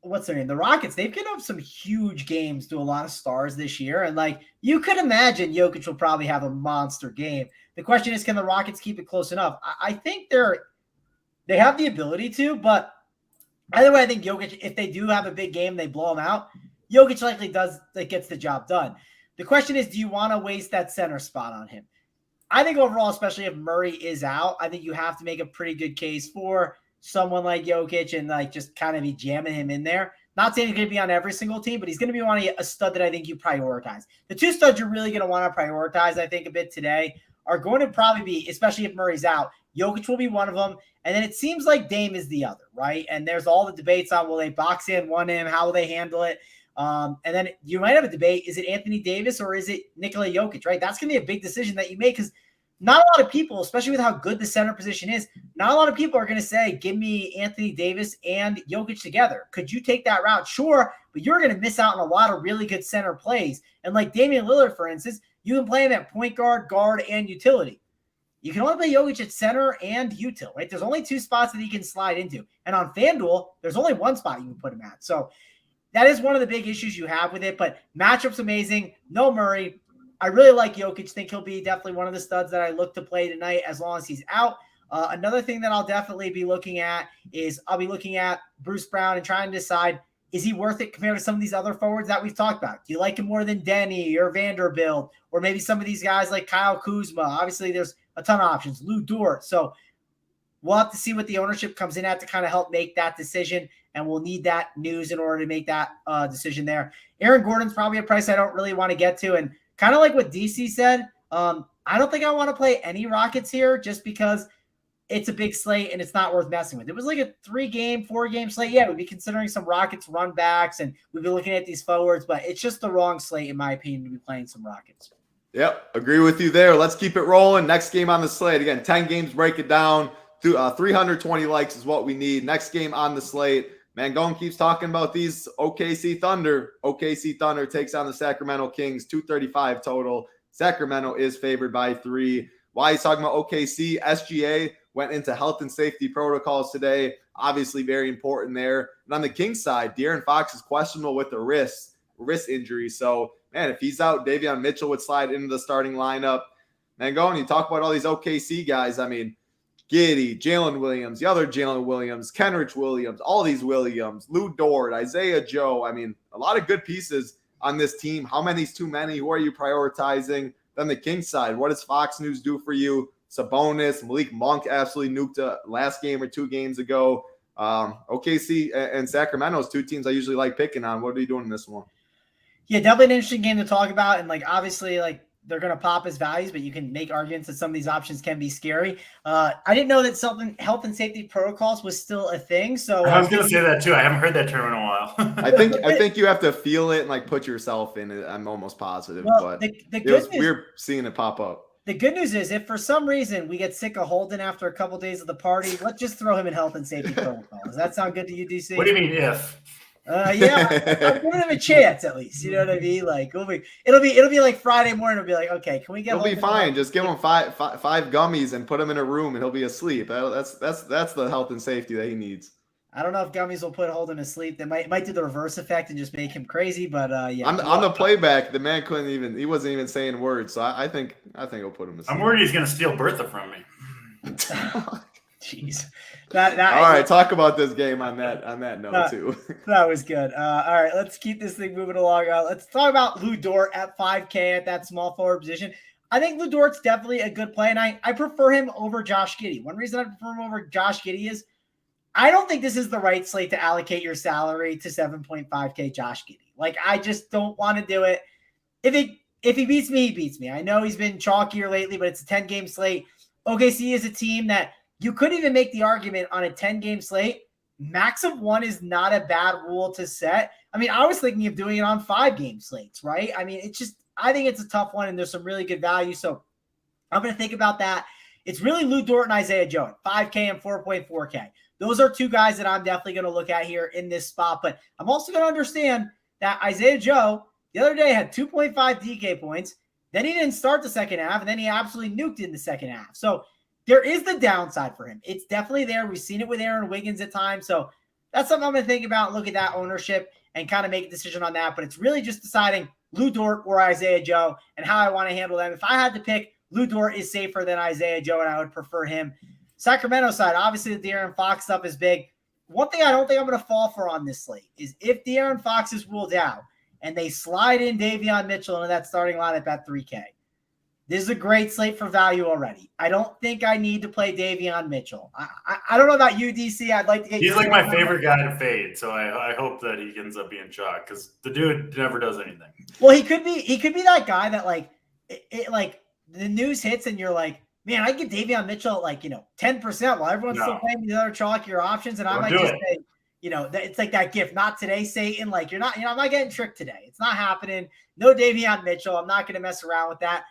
what's their name? The Rockets, they've given up some huge games to a lot of stars this year. And you could imagine Jokic will probably have a monster game. The question is, can the Rockets keep it close enough? I think they have the ability to, but either way, I think Jokic, if they do have a big game, they blow them out. Jokic likely gets the job done. The question is, do you want to waste that center spot on him? I think overall, especially if Murray is out, I think you have to make a pretty good case for someone like Jokic and just kind of be jamming him in there. Not saying he's going to be on every single team, but he's going to be a stud that I think you prioritize. The 2 studs you're really going to want to prioritize, I think, a bit today are going to probably be, especially if Murray's out, Jokic will be one of them. And then it seems like Dame is the other, right? And there's all the debates on will they box in, one in, how will they handle it? And then you might have a debate, is it Anthony Davis or is it Nikola Jokic, right? That's going to be a big decision that you make because not a lot of people, especially with how good the center position is, not a lot of people are going to say, give me Anthony Davis and Jokic together. Could you take that route? Sure, but you're going to miss out on a lot of really good center plays. And like Damian Lillard, for instance, you can play him at point guard, and utility. You can only play Jokic at center and util, right? There's only 2 spots that he can slide into. And on FanDuel, there's only 1 spot you can put him at. So that is one of the big issues you have with it. But matchup's amazing. No Murray. I really like Jokic. Think he'll be definitely one of the studs that I look to play tonight as long as he's out. Another thing that I'll definitely be looking at is I'll be looking at Bruce Brown and trying to decide, is he worth it compared to some of these other forwards that we've talked about? Do you like him more than Denny or Vanderbilt or maybe some of these guys like Kyle Kuzma? Obviously, there's a ton of options. Lou Dort. So we'll have to see what the ownership comes in at to kind of help make that decision, and we'll need that news in order to make that decision there. Aaron Gordon's probably a price I don't really want to get to, and kind of like what DC said, I don't think I want to play any Rockets here just because it's a big slate and it's not worth messing with. It was like a 3-game, 4-game slate. Yeah, we'd be considering some Rockets run backs and we'd be looking at these forwards, but it's just the wrong slate, in my opinion, to be playing some Rockets. Yep, agree with you there. Let's keep it rolling. Next game on the slate. Again, 10 games, break it down. 320 likes is what we need. Next game on the slate. Mangone keeps talking about these OKC Thunder. OKC Thunder takes on the Sacramento Kings, 235 total. Sacramento is favored by 3. Why he's talking about OKC? SGA went into health and safety protocols today. Obviously very important there. And on the Kings side, De'Aaron Fox is questionable with the wrist. wrist injury. So, man, if he's out, Davion Mitchell would slide into the starting lineup. Mangone, you talk about all these OKC guys. I mean, Giddey, Jalen Williams, the other Jalen Williams, Kenrich Williams, all these Williams, Lou Dort, Isaiah Joe. I mean, a lot of good pieces on this team. How many's too many? Who are you prioritizing? Then the Kings side, what does Fox News do for you? Sabonis, Malik Monk absolutely nuked last game or 2 games ago. OKC and Sacramento's 2 teams I usually like picking on. What are you doing in this one? Yeah, definitely an interesting game to talk about. And like, obviously, like, they're going to pop as values, but you can make arguments that some of these options can be scary. I didn't know that health and safety protocols was still a thing. So I was going to say that too. I haven't heard that term in a while. I think you have to feel it and like put yourself in it. I'm almost positive, well, but we're seeing it pop up. The good news is, if for some reason we get sick of Holden after a couple days of the party, let's just throw him in health and safety protocol. Does that sound good to you, DC? What do you mean if? Yeah, I'm giving him a chance at least. You know what I mean? Like it'll be like Friday morning. It'll be like, okay, can we get? He'll be fine. Just give him five gummies and put him in a room, and he'll be asleep. That's the health and safety that he needs. I don't know if gummies will put Holden to sleep. They might do the reverse effect and just make him crazy. But yeah, on the playback, the man he wasn't even saying words. So I think he'll put him to sleep. I'm worried he's gonna steal Bertha from me. Jeez. All right, talk about this game on that note too. That was good. All right, let's keep this thing moving along. Let's talk about Lou Dort at 5K at that small forward position. I think Lou Dort's definitely a good play, and I prefer him over Josh Giddey. One reason I prefer him over Josh Giddey is I don't think this is the right slate to allocate your salary to 7.5K Josh Giddey. Like, I just don't want to do it. If he beats me, he beats me. I know he's been chalkier lately, but it's a 10-game slate. OKC is a team that you could even make the argument on a 10-game slate. Max of 1 is not a bad rule to set. I mean, I was thinking of doing it on 5-game slates, right? I mean, I think it's a tough one, and there's some really good value. So I'm going to think about that. It's really Lou Dort and Isaiah Joe at 5K and 4.4K. Those are 2 guys that I'm definitely going to look at here in this spot. But I'm also going to understand that Isaiah Joe the other day had 2.5 DK points. Then he didn't start the second half, and then he absolutely nuked in the second half. So there is the downside for him. It's definitely there. We've seen it with Aaron Wiggins at times. So that's something I'm going to think about, look at that ownership, and kind of make a decision on that. But it's really just deciding Lou Dort or Isaiah Joe and how I want to handle them. If I had to pick, Lou Dort is safer than Isaiah Joe, and I would prefer him. Sacramento side, obviously the De'Aaron Fox stuff is big. One thing I don't think I'm going to fall for on this slate is if De'Aaron Fox is ruled out and they slide in Davion Mitchell into that starting lineup at 3K. This is a great slate for value already. I don't think I need to play Davion Mitchell. I don't know about you, DC. I'd like to get. He's like my favorite guy to fade, so I hope that he ends up being chalk because the dude never does anything. Well, he could be that guy that like the news hits and you're like, man, I get Davion Mitchell at like 10% while everyone's still playing these other chalkier options, and I might just say, it's like that gift. Not today, Satan. Like I'm not getting tricked today. It's not happening. No Davion Mitchell. I'm not going to mess around with that.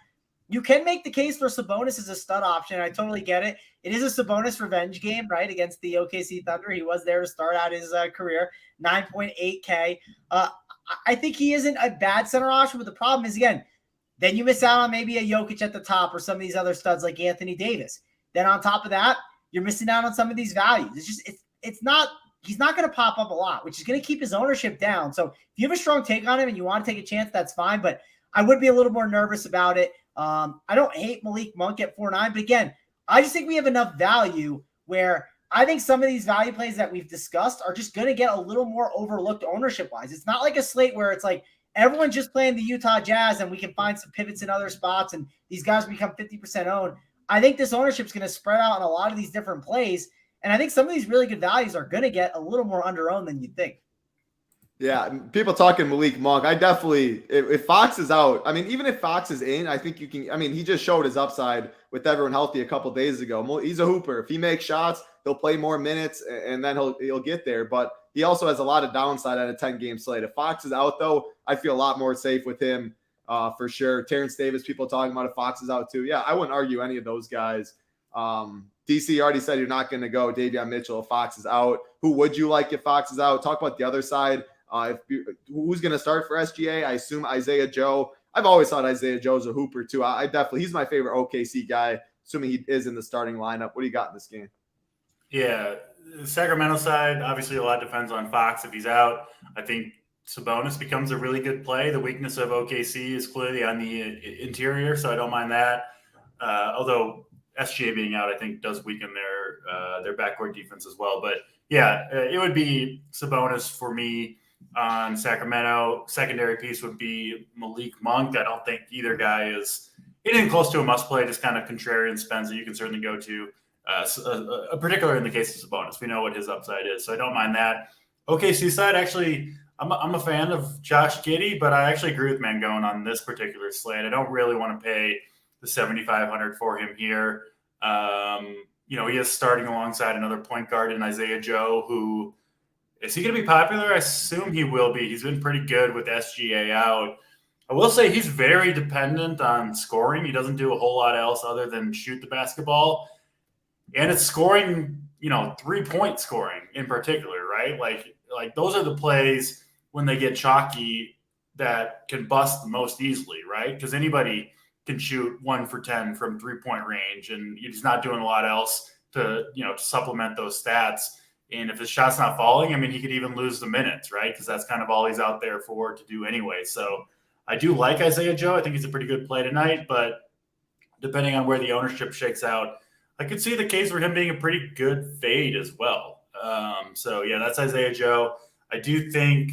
You can make the case for Sabonis as a stud option. I totally get it. It is a Sabonis revenge game, right, against the OKC Thunder. He was there to start out his career, 9.8K. I think he isn't a bad center option, but the problem is, again, then you miss out on maybe a Jokic at the top or some of these other studs like Anthony Davis. Then on top of that, you're missing out on some of these values. He's not going to pop up a lot, which is going to keep his ownership down. So if you have a strong take on him and you want to take a chance, that's fine. But I would be a little more nervous about it. I don't hate Malik Monk at 4.9, but again, I just think we have enough value where I think some of these value plays that we've discussed are just going to get a little more overlooked ownership-wise. It's not like a slate where it's like everyone's just playing the Utah Jazz and we can find some pivots in other spots and these guys become 50% owned. I think this ownership is going to spread out on a lot of these different plays, and I think some of these really good values are going to get a little more under-owned than you'd think. Yeah, people talking Malik Monk. I definitely, if Fox is out, I mean, even if Fox is in, I think you can, I mean, he just showed his upside with everyone healthy a couple of days ago. He's a hooper. If he makes shots, he'll play more minutes and then he'll get there. But he also has a lot of downside at a 10-game slate. If Fox is out, though, I feel a lot more safe with him for sure. Terrence Davis, people talking about if Fox is out too. Yeah, I wouldn't argue any of those guys. DC already said you're not going to go Davion Mitchell if Fox is out. Who would you like if Fox is out? Talk about the other side. Who's going to start for SGA? I assume Isaiah Joe. I've always thought Isaiah Joe's a hooper too. I definitely, he's my favorite OKC guy, assuming he is in the starting lineup. What do you got in this game? Yeah, the Sacramento side, obviously a lot depends on Fox if he's out. I think Sabonis becomes a really good play. The weakness of OKC is clearly on the interior, so I don't mind that. Although SGA being out, I think, does weaken their backcourt defense as well. But yeah, it would be Sabonis for me on Sacramento. Secondary piece would be Malik Monk. I don't think either guy is getting close to a must play, just kind of contrarian spends that you can certainly go to, particularly in the case of Sabonis. We know what his upside is, so I don't mind that. OKC side, actually, I'm a fan of Josh Giddey, but I actually agree with Mangone on this particular slate. I don't really want to pay the $7,500 for him here. He is starting alongside another point guard in Isaiah Joe, who is he going to be popular? I assume he will be. He's been pretty good with SGA out. I will say he's very dependent on scoring. He doesn't do a whole lot else other than shoot the basketball. And it's scoring, 3-point scoring in particular, right? Like those are the plays when they get chalky that can bust the most easily, right? Because anybody can shoot 1 for 10 from 3-point range, and he's not doing a lot else to supplement those stats. And if his shot's not falling, I mean, he could even lose the minutes, right? Because that's kind of all he's out there for to do anyway. So I do like Isaiah Joe. I think he's a pretty good play tonight, but depending on where the ownership shakes out, I could see the case for him being a pretty good fade as well. So yeah, that's Isaiah Joe. I do think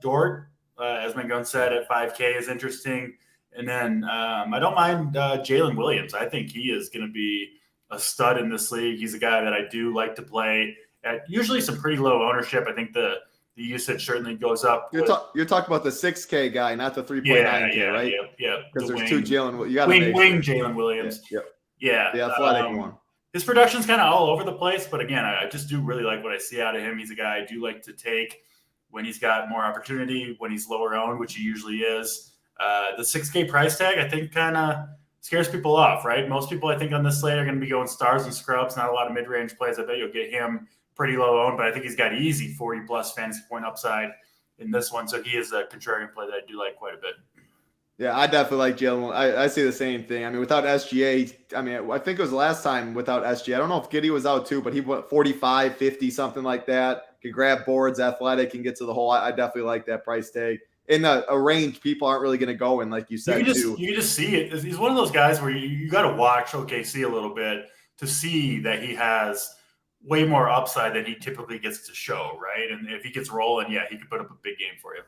Dort, as Mangone said, at 5K is interesting. And then I don't mind Jalen Williams. I think he is going to be a stud in this league. He's a guy that I do like to play at usually some pretty low ownership. I think the usage certainly goes up. You're talking about the 6K guy, not the 3.9K, right? Yeah. Because there's two Jalen. You got wing Jalen Williams. Yeah. The athletic one. His production's kind of all over the place, but again, I just do really like what I see out of him. He's a guy I do like to take when he's got more opportunity, when he's lower owned, which he usually is. The 6K price tag, I think, kind of scares people off, right? Most people, I think, on this slate are going to be going stars and scrubs, not a lot of mid-range plays. I bet you'll get him pretty low owned, but I think he's got easy 40-plus fantasy point upside in this one. So he is a contrarian play that I do like quite a bit. Yeah, I definitely like Jalen. I see the same thing. I mean, without SGA, I think it was the last time without SGA. I don't know if Giddey was out too, but he went 45, 50, something like that. Could grab boards, athletic, and get to the hole. I definitely like that price tag. In a range people aren't really going to go in, like you said, you can just see it. He's one of those guys where you got to watch OKC a little bit to see that he has way more upside than he typically gets to show, right? And if he gets rolling, yeah, he could put up a big game for you.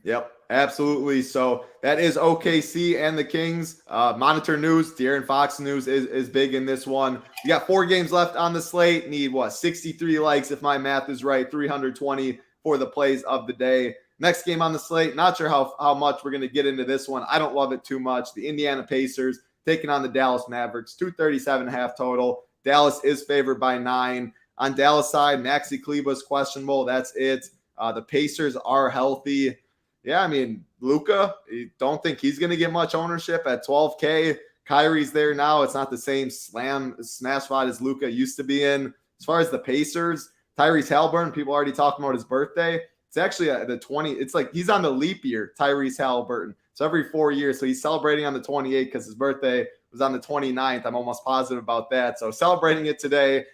Yep, absolutely. So that is OKC and the Kings. Monitor news, De'Aaron Fox news is big in this one. You got 4 games left on the slate. Need 63 likes if my math is right, 320 for the plays of the day. Next game on the slate, not sure how much we're going to get into this one. I don't love it too much. The Indiana Pacers taking on the Dallas Mavericks, 237.5 total. Dallas is favored by 9. On Dallas side, Maxi Kleber's questionable. That's it. The Pacers are healthy. Yeah, I mean, Luka, don't think he's going to get much ownership at 12K. Kyrie's there now. It's not the same smash spot as Luka used to be in. As far as the Pacers, Tyrese Halliburton, people already talking about his birthday. It's actually the 20. It's like he's on the leap year, Tyrese Halliburton. So every 4 years. So he's celebrating on the 28th because his birthday was on the 29th. I'm almost positive about that. So celebrating it today.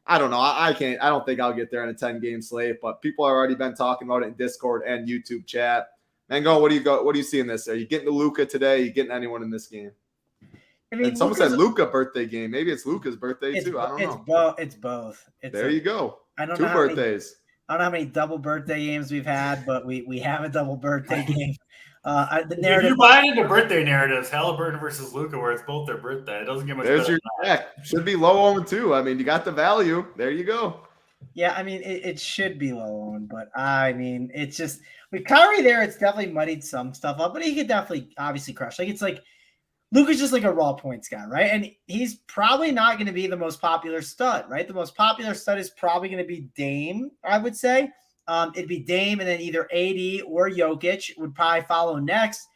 I don't know. I don't think I'll get there in a 10-game slate, but people have already been talking about it in Discord and YouTube chat. Mango, what do you see in this? Are you getting to Luka today? Are you getting anyone in this game? I mean, and someone said Luka birthday game. Maybe it's Luka's birthday too. I don't know. It's both. There you go. I don't 2 know birthdays. I don't know how many double birthday games we've had, but we have a double birthday game. The narrative. If you buy into birthday narratives, Halliburton versus Luka, where it's both their birthday, it doesn't get much. There's your deck. Should be low owned too. I mean, you got the value. There you go. Yeah, I mean, it should be low owned, but I mean, it's just with Kyrie there, it's definitely muddied some stuff up, but he could definitely obviously crush. It's like Luka's just like a raw points guy, right? And he's probably not going to be the most popular stud, right? The most popular stud is probably going to be Dame, I would say. It'd be Dame, and then either AD or Jokic would probably follow next.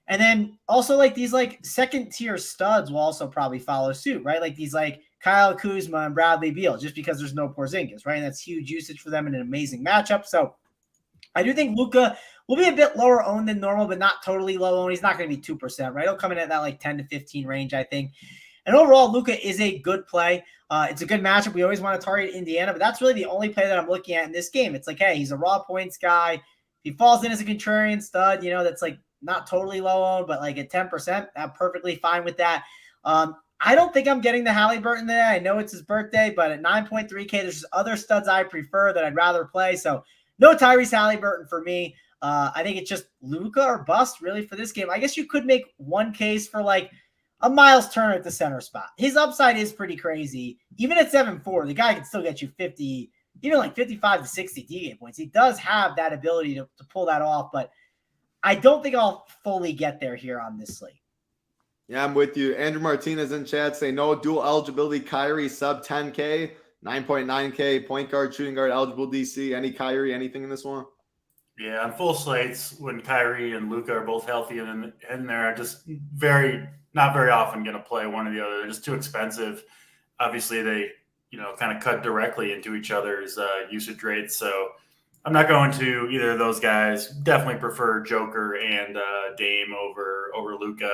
And then also like these like second tier studs will also probably follow suit, right? Like these like Kyle Kuzma and Bradley Beal, just because there's no Porzingis, right? And that's huge usage for them in an amazing matchup. So I do think Luka will be a bit lower owned than normal, but not totally low owned. He's not going to be 2%, right? He'll come in at that like 10 to 15 range, I think. And overall, Luka is a good play. It's a good matchup. We always want to target Indiana, but that's really the only play that I'm looking at in this game. It's like, hey, he's a raw points guy. he falls in as a contrarian stud, that's like not totally low owned, but like at 10%, I'm perfectly fine with that. I don't think I'm getting the Halliburton there. I know it's his birthday, but at 9.3K, there's just other studs I prefer that I'd rather play. So no Tyrese Halliburton for me. I think it's just Luka or bust really for this game. I guess you could make one case for like a Miles Turner at the center spot. His upside is pretty crazy. Even at 7.4, the guy can still get you 50, even like 55 to 60 DA points. He does have that ability to pull that off, but I don't think I'll fully get there here on this slate. Yeah, I'm with you. Andrew Martinez in chat say no dual eligibility Kyrie sub 10K, 9.9K, point guard, shooting guard, eligible DC. Any Kyrie, anything in this one? Yeah, on full slates, when Kyrie and Luka are both healthy and in there, I'm just not very often going to play one or the other. They're just too expensive. Obviously, they kind of cut directly into each other's usage rates. So I'm not going to either of those guys. Definitely prefer Joker and Dame over Luka.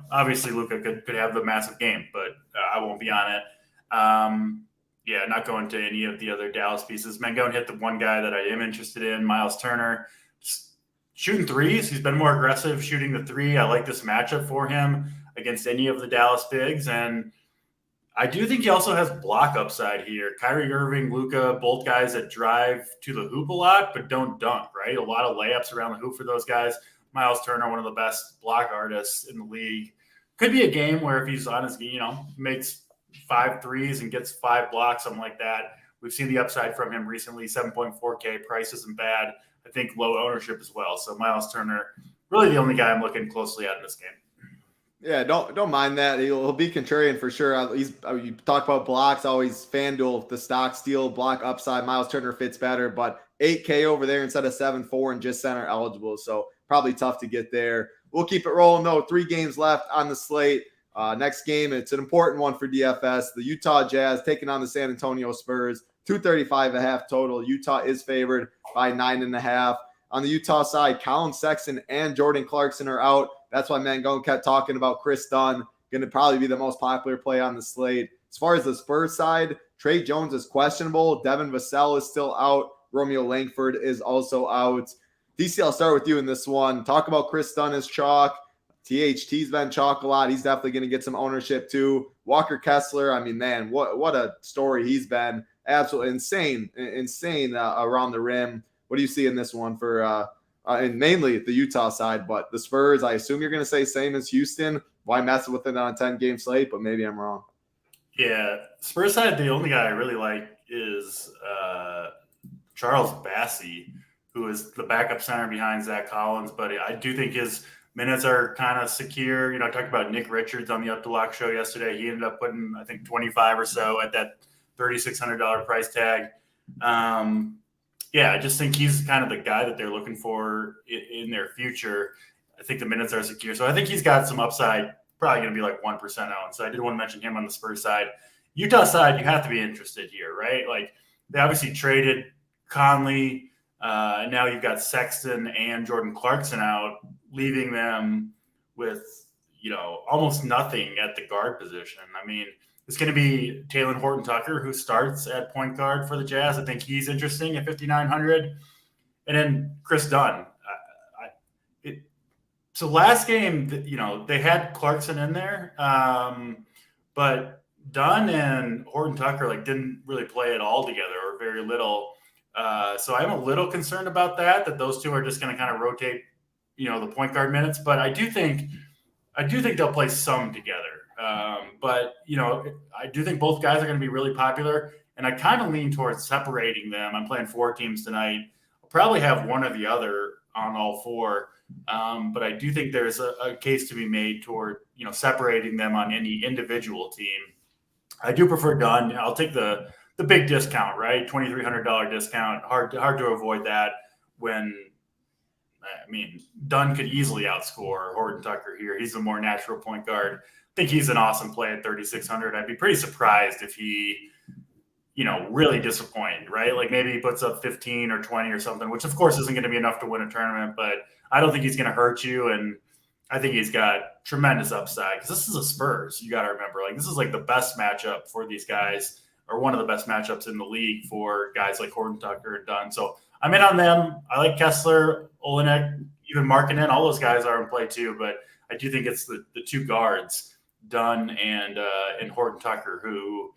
Obviously Luka could have the massive game, but I won't be on it. Yeah, not going to any of the other Dallas pieces. Mangone hit the one guy that I am interested in, Miles Turner. Shooting threes. He's been more aggressive shooting the three. I like this matchup for him against any of the Dallas bigs. And I do think he also has block upside here. Kyrie Irving, Luka, both guys that drive to the hoop a lot, but don't dunk, right? A lot of layups around the hoop for those guys. Miles Turner, one of the best block artists in the league. Could be a game where if he's on his, makes 5 threes and gets 5 blocks, something like that. We've seen the upside from him recently. 7.4K price isn't bad. I think low ownership as well. So Miles Turner, really the only guy I'm looking closely at in this game. Yeah, don't mind that. He'll be contrarian for sure. You talk about blocks, always FanDuel, the stock steal block upside. Miles Turner fits better, but 8K over there instead of 7.4 and just center eligible. So probably tough to get there. We'll keep it rolling though. 3 games left on the slate. Next game, it's an important one for DFS. The Utah Jazz taking on the San Antonio Spurs. 235.5 total. Utah is favored by 9.5. On the Utah side, Colin Sexton and Jordan Clarkson are out. That's why Mangone kept talking about Chris Dunn. Going to probably be the most popular play on the slate. As far as the Spurs side, Trey Jones is questionable. Devin Vassell is still out. Romeo Langford is also out. DC, I'll start with you in this one. Talk about Chris Dunn as chalk. THT's been chalk a lot. He's definitely going to get some ownership too. Walker Kessler, I mean, man, what a story he's been. Absolutely insane around the rim. What do you see in this one for and mainly the Utah side, but the Spurs, I assume you're going to say same as Houston. Why mess with it on a 10-game slate? But maybe I'm wrong. Yeah, Spurs side, the only guy I really like is Charles Bassey, who is the backup center behind Zach Collins. But I do think his minutes are kind of secure. I talked about Nick Richards on the Up to Lock show yesterday. He ended up putting, I think, 25 or so at that $3,600 price tag. Yeah, I just think he's kind of the guy that they're looking for in their future. I think the minutes are secure. So I think he's got some upside, probably going to be like 1% owned. So I did want to mention him on the Spurs side. Utah side, you have to be interested here, right? Like they obviously traded Conley. And now you've got Sexton and Jordan Clarkson out, leaving them with, almost nothing at the guard position. I mean, it's going to be Talen Horton-Tucker, who starts at point guard for the Jazz. I think he's interesting at 5,900. And then Chris Dunn. So last game, they had Clarkson in there, but Dunn and Horton-Tucker didn't really play it all together or very little. So I'm a little concerned about that those two are just going to kind of rotate, the point guard minutes. But I do think they'll play some together. But I do think both guys are going to be really popular, and I kind of lean towards separating them. I'm playing 4 teams tonight. I'll probably have one or the other on all 4. But I do think there's a case to be made toward, separating them on any individual team. I do prefer Dunn. I'll take the big discount, right? $2,300 discount. Hard to avoid that when, Dunn could easily outscore Horton-Tucker here. He's a more natural point guard. I think he's an awesome play at 3,600. I'd be pretty surprised if he, really disappointed, right? Like maybe he puts up 15 or 20 or something, which of course isn't going to be enough to win a tournament, but I don't think he's going to hurt you. And I think he's got tremendous upside because this is a Spurs. You got to remember, this is the best matchup for these guys, or one of the best matchups in the league for guys like Horton-Tucker and Dunn. So I'm in on them. I like Kessler, Olenek, even Markkanen. All those guys are in play too, but I do think it's the two guards, Dunn and Horton Tucker, who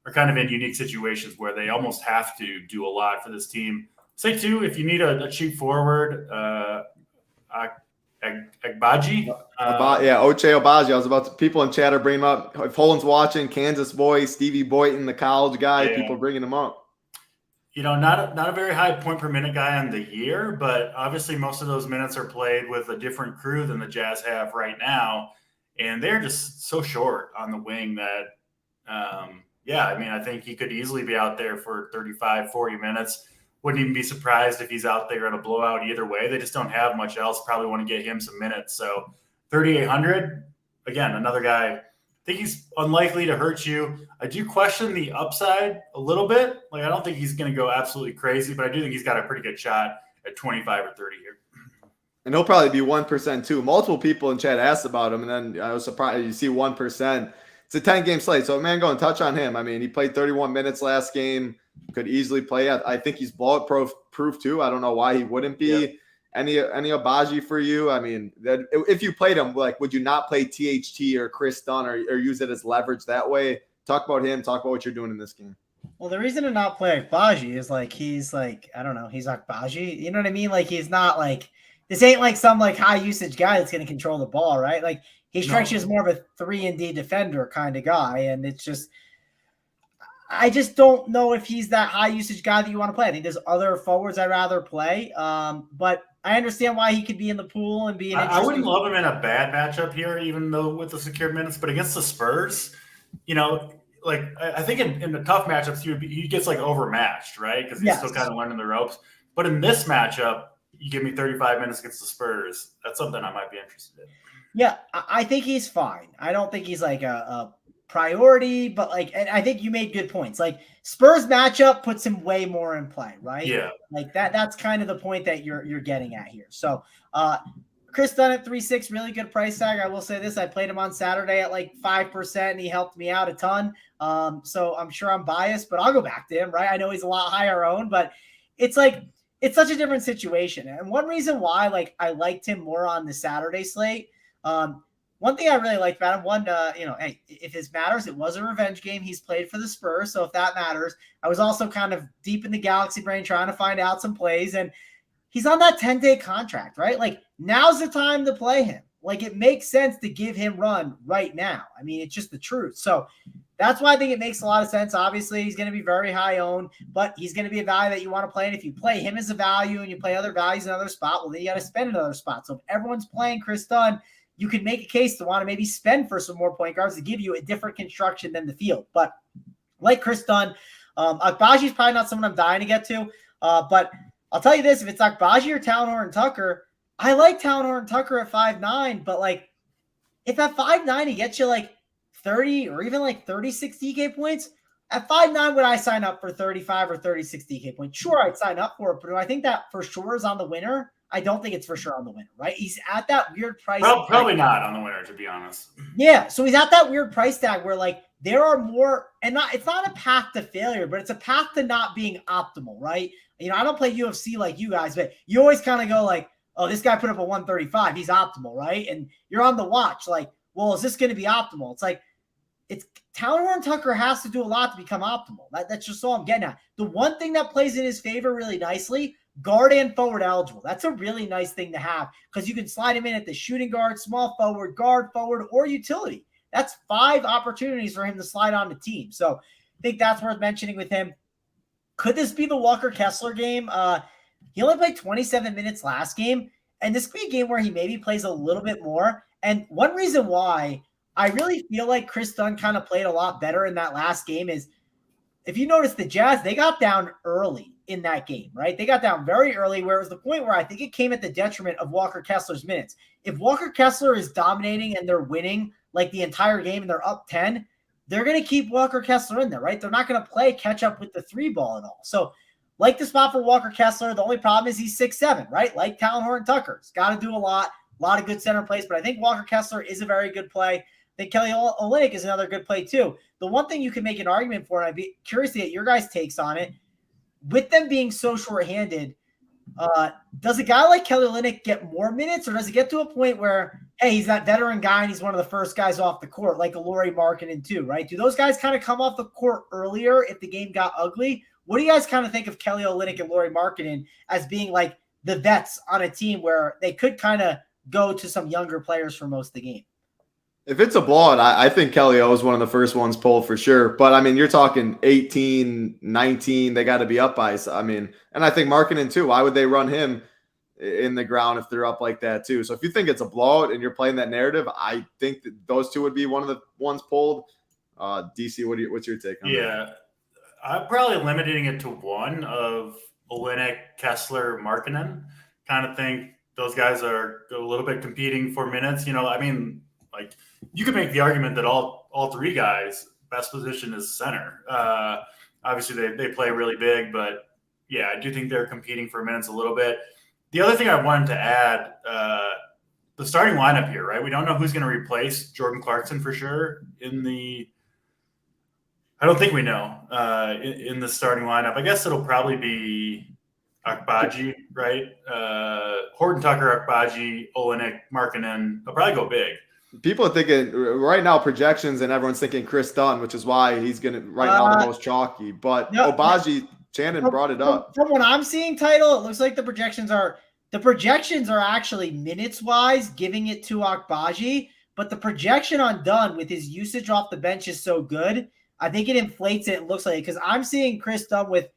are kind of in unique situations where they almost have to do a lot for this team. Say too, if you need a cheap forward, Agbaji. Ochai Agbaji. I was about to, people in chat are bringing him up. If Holland's watching, Kansas boy, Stevie Boyton, the college guy, people bringing him up. Not a very high point per minute guy on the year, but obviously most of those minutes are played with a different crew than the Jazz have right now. And they're just so short on the wing that, I think he could easily be out there for 35, 40 minutes. Wouldn't even be surprised if he's out there in a blowout either way. They just don't have much else. Probably want to get him some minutes. So 3,800, again, another guy. I think he's unlikely to hurt you. I do question the upside a little bit. Like, I don't think he's going to go absolutely crazy, but I do think he's got a pretty good shot at 25 or 30 here. And he'll probably be 1% too. Multiple people in chat asked about him, and then I was surprised you see 1%. It's a 10-game slate. So, man, go and touch on him. I mean, he played 31 minutes last game. Could easily play. I think he's bulletproof too. I don't know why he wouldn't be. Yeah. Any Agbaji for you? I mean, that if you played him, like, would you not play THT or Chris Dunn or use it as leverage that way? Talk about him. Talk about what you're doing in this game. Well, the reason to not play Agbaji is like he's like, I don't know, he's Agbaji. You know what I mean? Like, he's not like, this ain't like some like high usage guy that's going to control the ball, right? Like, he strikes you as more of a 3-and-D defender kind of guy, and it's just, I just don't know if he's that high usage guy that you want to play. I think there's other forwards I'd rather play, but I understand why he could be in the pool and be an I wouldn't love him in a bad matchup here, even though with the secured minutes. But against the Spurs, like, I think in the tough matchups, he gets like overmatched, right? Because he's still kind of learning the ropes. But in this matchup, you give me 35 minutes against the Spurs. That's something I might be interested in. Yeah, I think he's fine. I don't think he's like a priority, but like, and I think you made good points. Like, Spurs matchup puts him way more in play, right? Yeah. Like that's kind of the point that you're getting at here. So Chris Dunn at 3.6, really good price tag. I will say this, I played him on Saturday at like 5%, and he helped me out a ton. So I'm sure I'm biased, but I'll go back to him, right? I know he's a lot higher owned, but it's like, it's such a different situation. And one reason why, like, I liked him more on the Saturday slate, one thing I really liked about him, hey, if this matters, it was a revenge game. He's played for the Spurs, so if that matters. I was also kind of deep in the Galaxy brain trying to find out some plays, and he's on that 10-day contract, right? Like, now's the time to play him. Like, it makes sense to give him run right now. I mean, it's just the truth. So that's why I think it makes a lot of sense. Obviously, he's going to be very high owned, but he's going to be a value that you want to play. And if you play him as a value and you play other values in another spot, well, then you got to spend another spot. So if everyone's playing Chris Dunn, you could make a case to want to maybe spend for some more point guards to give you a different construction than the field. But like Chris Dunn, Agbaji is probably not someone I'm dying to get to. But I'll tell you this, if it's Agbaji or Talon Horton Tucker, I like Talon Horton Tucker at 5'9", but like, if at 5'9", he gets you like 30 or even like 36 DK points, at 5'9", would I sign up for 35 or 36 DK points? Sure, I'd sign up for it, but do I think that for sure is on the winner? I don't think it's for sure on the winner, right? He's at that weird price. Probably not on the winner, to be honest. Yeah, so he's at that weird price tag where like there are more, and it's not a path to failure, but it's a path to not being optimal, right? I don't play UFC like you guys, but you always kind of go like, oh, this guy put up a 135, he's optimal, right? And you're on the watch, like, well, is this going to be optimal? It's like, Talon Horton Tucker has to do a lot to become optimal. That's just all I'm getting at. The one thing that plays in his favor really nicely, guard and forward eligible. That's a really nice thing to have because you can slide him in at the shooting guard, small forward, guard forward, or utility. That's 5 opportunities for him to slide on the team. So I think that's worth mentioning with him. Could this be the Walker Kessler game? He only played 27 minutes last game, and this could be a game where he maybe plays a little bit more. And one reason why I really feel like Chris Dunn kind of played a lot better in that last game is, if you notice, the Jazz, they got down early in that game, right? They got down very early, where it was the point where I think it came at the detriment of Walker Kessler's minutes. If Walker Kessler is dominating and they're winning like the entire game and they're up 10, they're going to keep Walker Kessler in there, right? They're not going to play catch up with the 3 ball at all. So like the spot for Walker Kessler, the only problem is he's 6'7", right? Like Talon Horton Tucker. He's got to do a lot of good center plays, but I think Walker Kessler is a very good play. I think Kelly Olynyk is another good play too. The one thing you can make an argument for, and I'd be curious to get your guys' takes on it, with them being so short-handed, Does a guy like Kelly Olynyk get more minutes, or does it get to a point where, hey, he's that veteran guy and he's one of the first guys off the court, like a Lauri Markkanen too, right? Do those guys kind of come off the court earlier if the game got ugly? What do you guys kind of think of Kelly Olynyk and Lauri Markkanen as being like the vets on a team where they could kind of go to some younger players for most of the game? If it's a blowout, I think Kelly O is one of the first ones pulled for sure. But I mean, you're talking 18, 19, they got to be up by. I mean, and I think Markkanen too. Why would they run him in the ground if they're up like that too? So if you think it's a blowout and you're playing that narrative, I think that those two would be one of the ones pulled. DC, what's your take on that? Yeah, I'm probably limiting it to one of Olynyk, Kessler, Markkanen. Kind of think those guys are a little bit competing for minutes. I mean, like you could make the argument that all three guys' best position is center. Obviously, they play really big, but yeah, I do think they're competing for minutes a little bit. The other thing I wanted to add, the starting lineup here, right? We don't know who's going to replace Jordan Clarkson for sure I don't think we know in the starting lineup. I guess it'll probably be Agbaji, right? Horton Tucker, Agbaji, Olynyk, Markkanen. They'll probably go big. People are thinking right now projections, and everyone's thinking Chris Dunn, which is why he's going to right now the most chalky. But no, Agbaji, Shannon brought it up. From what I'm seeing, title, it looks like the projections are actually minutes wise giving it to Agbaji, but the projection on Dunn with his usage off the bench is so good. I think it inflates it. It looks like, because I'm seeing Chris Dunn with,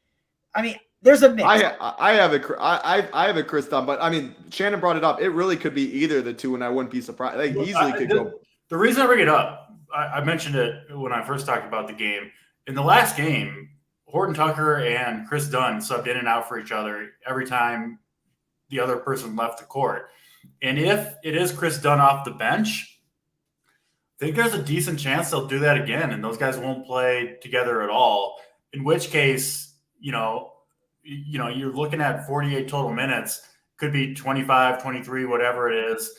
I mean, there's a mix. I have a Chris Dunn, but I mean, Shannon brought it up. It really could be either of the two, and I wouldn't be surprised. They easily could go. The reason I bring it up, I mentioned it when I first talked about the game. In the last game, Horton Tucker and Chris Dunn subbed in and out for each other every time the other person left the court. And if it is Chris Dunn off the bench, I think there's a decent chance they'll do that again, and those guys won't play together at all. In which case, you're looking at 48 total minutes, could be 25, 23, whatever it is.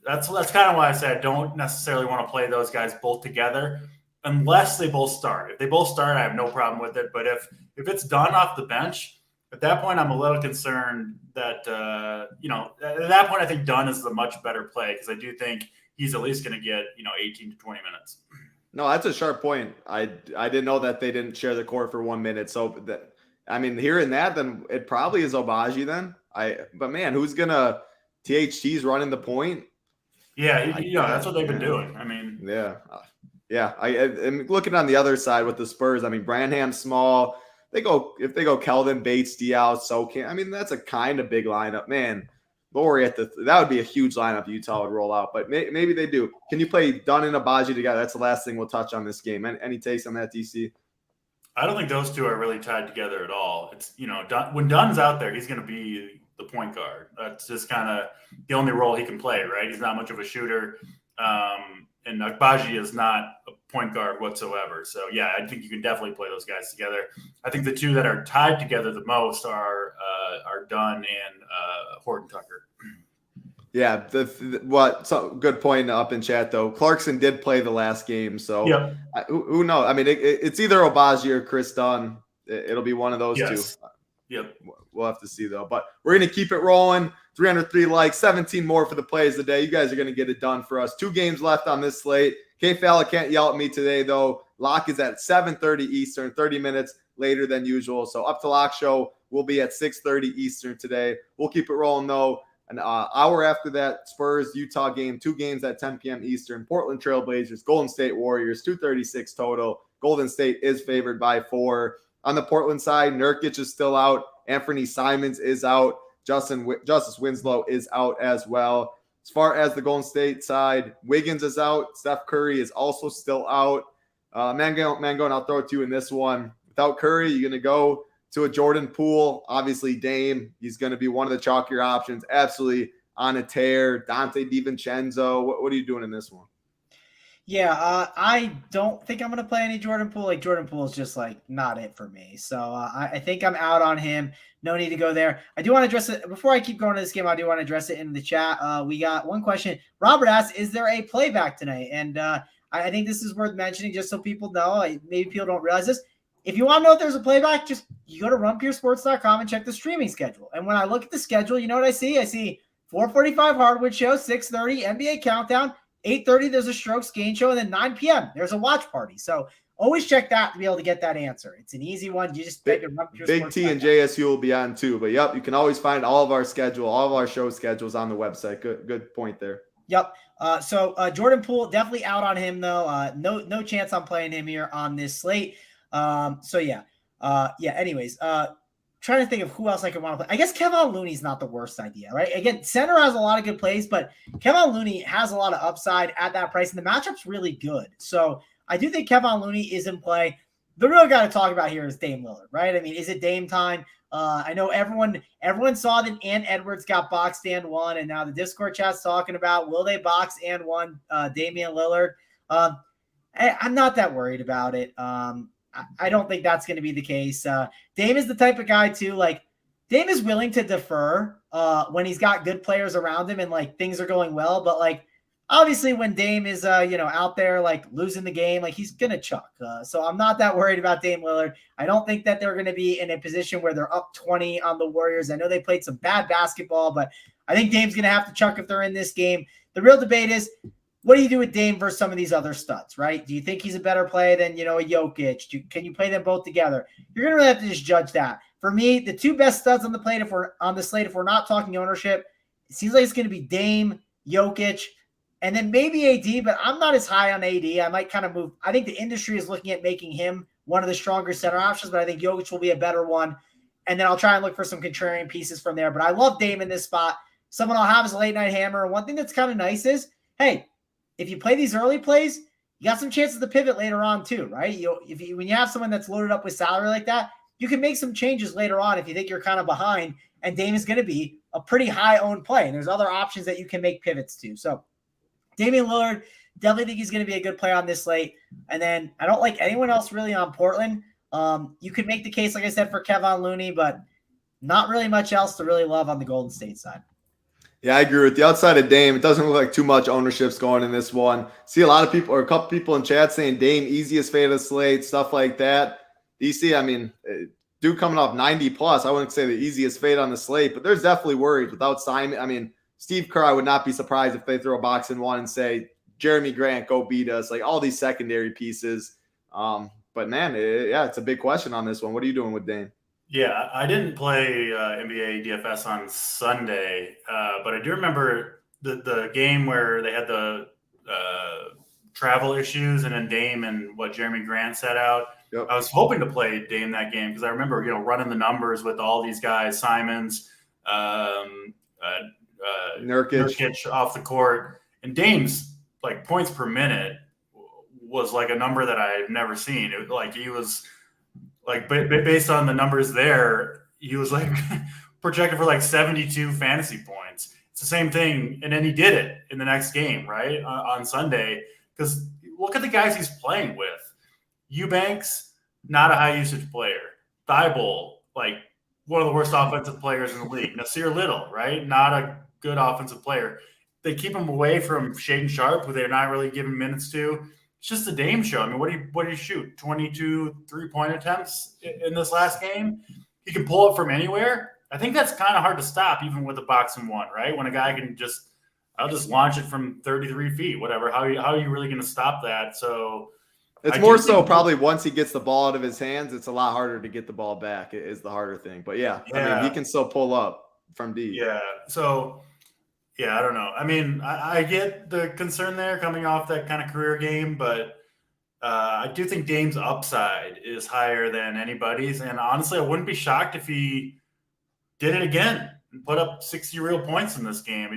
That's kind of why I say I don't necessarily want to play those guys both together unless they both start. If they both start, I have no problem with it. But if it's done off the bench, at that point, I'm a little concerned that, at that point, I think Dunn is the much better play because I do think he's at least going to get, 18 to 20 minutes. No, that's a sharp point. I didn't know that they didn't share the court for 1 minute. So that, I mean, hearing that, then it probably is Agbaji then. But man, who's gonna THT's running the point? Yeah, that's what they've been doing. I mean, yeah. I'm looking on the other side with the Spurs. I mean, Branham's small. If they go Kelvin Bates, Diaw, Sokan. I mean, that's a kind of big lineup, man. Lauri that would be a huge lineup Utah would roll out, but maybe they do. Can you play Dunn and Agbaji together? That's the last thing we'll touch on this game. Any takes on that, DC? I don't think those two are really tied together at all. It's, when Dunn's out there, he's going to be the point guard. That's just kind of the only role he can play, right? He's not much of a shooter. And Agbaji is not a point guard whatsoever. So, yeah, I think you can definitely play those guys together. I think the two that are tied together the most are Dunn and Horton Tucker. Yeah, so good point up in chat though. Clarkson did play the last game, so yep. Who knows? I mean, it's either Agbaji or Chris Dunn. It'll be one of those two. Yep. We'll have to see though. But we're gonna keep it rolling. 303 likes, 17 more for the plays today. You guys are gonna get it done for us. 2 games left on this slate. K-Falla can't yell at me today though. Lock is at 7:30 Eastern, 30 minutes later than usual. So up to lock show will be at 6:30 Eastern today. We'll keep it rolling though. An hour after that, Spurs, Utah game, 2 games at 10 p.m. Eastern. Portland Trailblazers, Golden State Warriors, 236 total. Golden State is favored by 4. On the Portland side, Nurkic is still out. Anthony Simons is out. Justice Winslow is out as well. As far as the Golden State side, Wiggins is out. Steph Curry is also still out. Mangone, I'll throw it to you in this one. Without Curry, you're going to go to a Jordan Poole. Obviously, Dame, he's going to be one of the chalkier options. Absolutely on a tear. Dante DiVincenzo. What are you doing in this one? Yeah, I don't think I'm going to play any Jordan Poole. Like, Jordan Poole is just, not it for me. So I think I'm out on him. No need to go there. I do want to address it. Before I keep going to this game, I do want to address it in the chat. We got one question. Robert asks, is there a playback tonight? And I think this is worth mentioning just so people know. Maybe people don't realize this. if you want to know if there's a playback, just you go to runpuresports.com and check the streaming schedule. And when I look at the schedule, you know what I see? I see 4:45 Hardwood show, 6:30 NBA countdown, 8:30 there's a strokes gain show, and then 9 p.m. there's a watch party. So always check that to be able to get that answer. It's an easy one. You just type in Big T and JSU will be on too. But yep, you can always find all of our schedule, all of our show schedules on the website. Good point there. Yep. So Jordan Poole, definitely out on him though. No chance I'm playing him here on this slate. Anyways, trying to think of who else I could want to play. I guess Kevon Looney's not the worst idea, right? Again, center has a lot of good plays, but Kevon Looney has a lot of upside at that price, and the matchup's really good. So I do think Kevon Looney is in play. The real guy to talk about here is Dame Lillard, right? I mean, is it Dame time? I know everyone saw that Ant Edwards got boxed and won, and now the Discord chat's talking about will they box and one Damian Lillard. I'm not that worried about it. I don't think that's going to be the case. Dame is the type of guy too. Like Dame is willing to defer when he's got good players around him and like things are going well. But like obviously when Dame is out there like losing the game, like he's going to chuck. So I'm not that worried about Dame Lillard. I don't think that they're going to be in a position where they're up 20 on the Warriors. I know they played some bad basketball, but I think Dame's going to have to chuck if they're in this game. The real debate is, what do you do with Dame versus some of these other studs, right? Do you think he's a better play than, a Jokic? Can you play them both together? You're going to really have to just judge that. For me, the two best studs on the slate, if we're not talking ownership, it seems like it's going to be Dame, Jokic, and then maybe AD, but I'm not as high on AD. I might kind of move. I think the industry is looking at making him one of the stronger center options, but I think Jokic will be a better one. And then I'll try and look for some contrarian pieces from there. But I love Dame in this spot. Someone I'll have is a late night hammer. One thing that's kind of nice is, hey, if you play these early plays, you got some chances to pivot later on too, right? When you have someone that's loaded up with salary like that, you can make some changes later on if you think you're kind of behind. And Dame is going to be a pretty high owned play. And there's other options that you can make pivots to. So Damian Lillard, definitely think he's going to be a good play on this slate. And then I don't like anyone else really on Portland. You could make the case, like I said, for Kevon Looney, but not really much else to really love on the Golden State side. Yeah, I agree with the outside of Dame. It doesn't look like too much ownership's going in this one. See a lot of people or a couple people in chat saying Dame easiest fade of the slate, stuff like that. DC, I mean, dude coming off 90 plus, I wouldn't say the easiest fade on the slate, but there's definitely worries without Simon. I mean, Steve Kerr, I would not be surprised if they throw a box in one and say, Jeremy Grant, go beat us, like all these secondary pieces. But man, it's a big question on this one. What are you doing with Dame? Yeah, I didn't play NBA DFS on Sunday, but I do remember the game where they had the travel issues and then Dame and what Jeremy Grant set out. Yep. I was hoping to play Dame that game because I remember, running the numbers with all these guys, Simons, Nurkic off the court, and Dame's like points per minute was like a number that I've never seen. It, like he was like based on the numbers there, he was like projected for like 72 fantasy points. It's the same thing, and then he did it in the next game, right on Sunday. Because look at the guys he's playing with. Eubanks, not a high usage player. Thibault, like one of the worst offensive players in the league. Nasir Little, right? Not a good offensive player. They keep him away from Shaedon Sharpe, who they're not really giving minutes to. It's just a Dame show. I mean, what do you shoot? 22 3-point attempts in this last game? He can pull it from anywhere. I think that's kind of hard to stop, even with a box and one, right? When a guy can I'll just launch it from 33 feet, whatever. How are you really going to stop that? So it's more so probably once he gets the ball out of his hands, it's a lot harder to get the ball back. It is the harder thing. But I mean, he can still pull up from deep. Yeah. So I don't know. I mean, I get the concern there coming off that kind of career game, but I do think Dame's upside is higher than anybody's. And honestly, I wouldn't be shocked if he did it again and put up 60 real points in this game.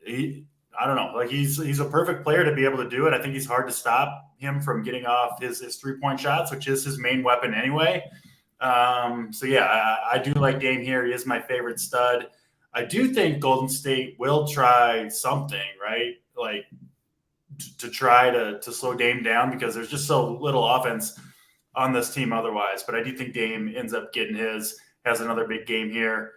I don't know. Like he's a perfect player to be able to do it. I think he's hard to stop him from getting off his 3-point shots, which is his main weapon anyway. I do like Dame here. He is my favorite stud. I do think Golden State will try something, right? Like to try to slow Dame down because there's just so little offense on this team otherwise. But I do think Dame ends up getting has another big game here.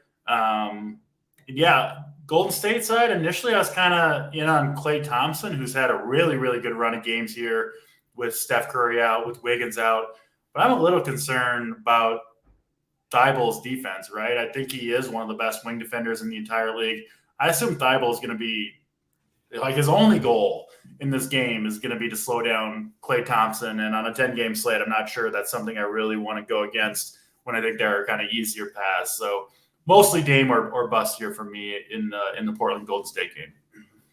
Golden State side, initially I was kind of in on Klay Thompson, who's had a really, really good run of games here with Steph Curry out, with Wiggins out. But I'm a little concerned about Thibault's defense, right? I think he is one of the best wing defenders in the entire league. I assume Thibault is going to be like his only goal in this game is going to be to slow down Klay Thompson. And on a 10-game slate, I'm not sure that's something I really want to go against when I think there are kind of easier paths. So mostly Dame or bust here for me in the Portland Golden State game.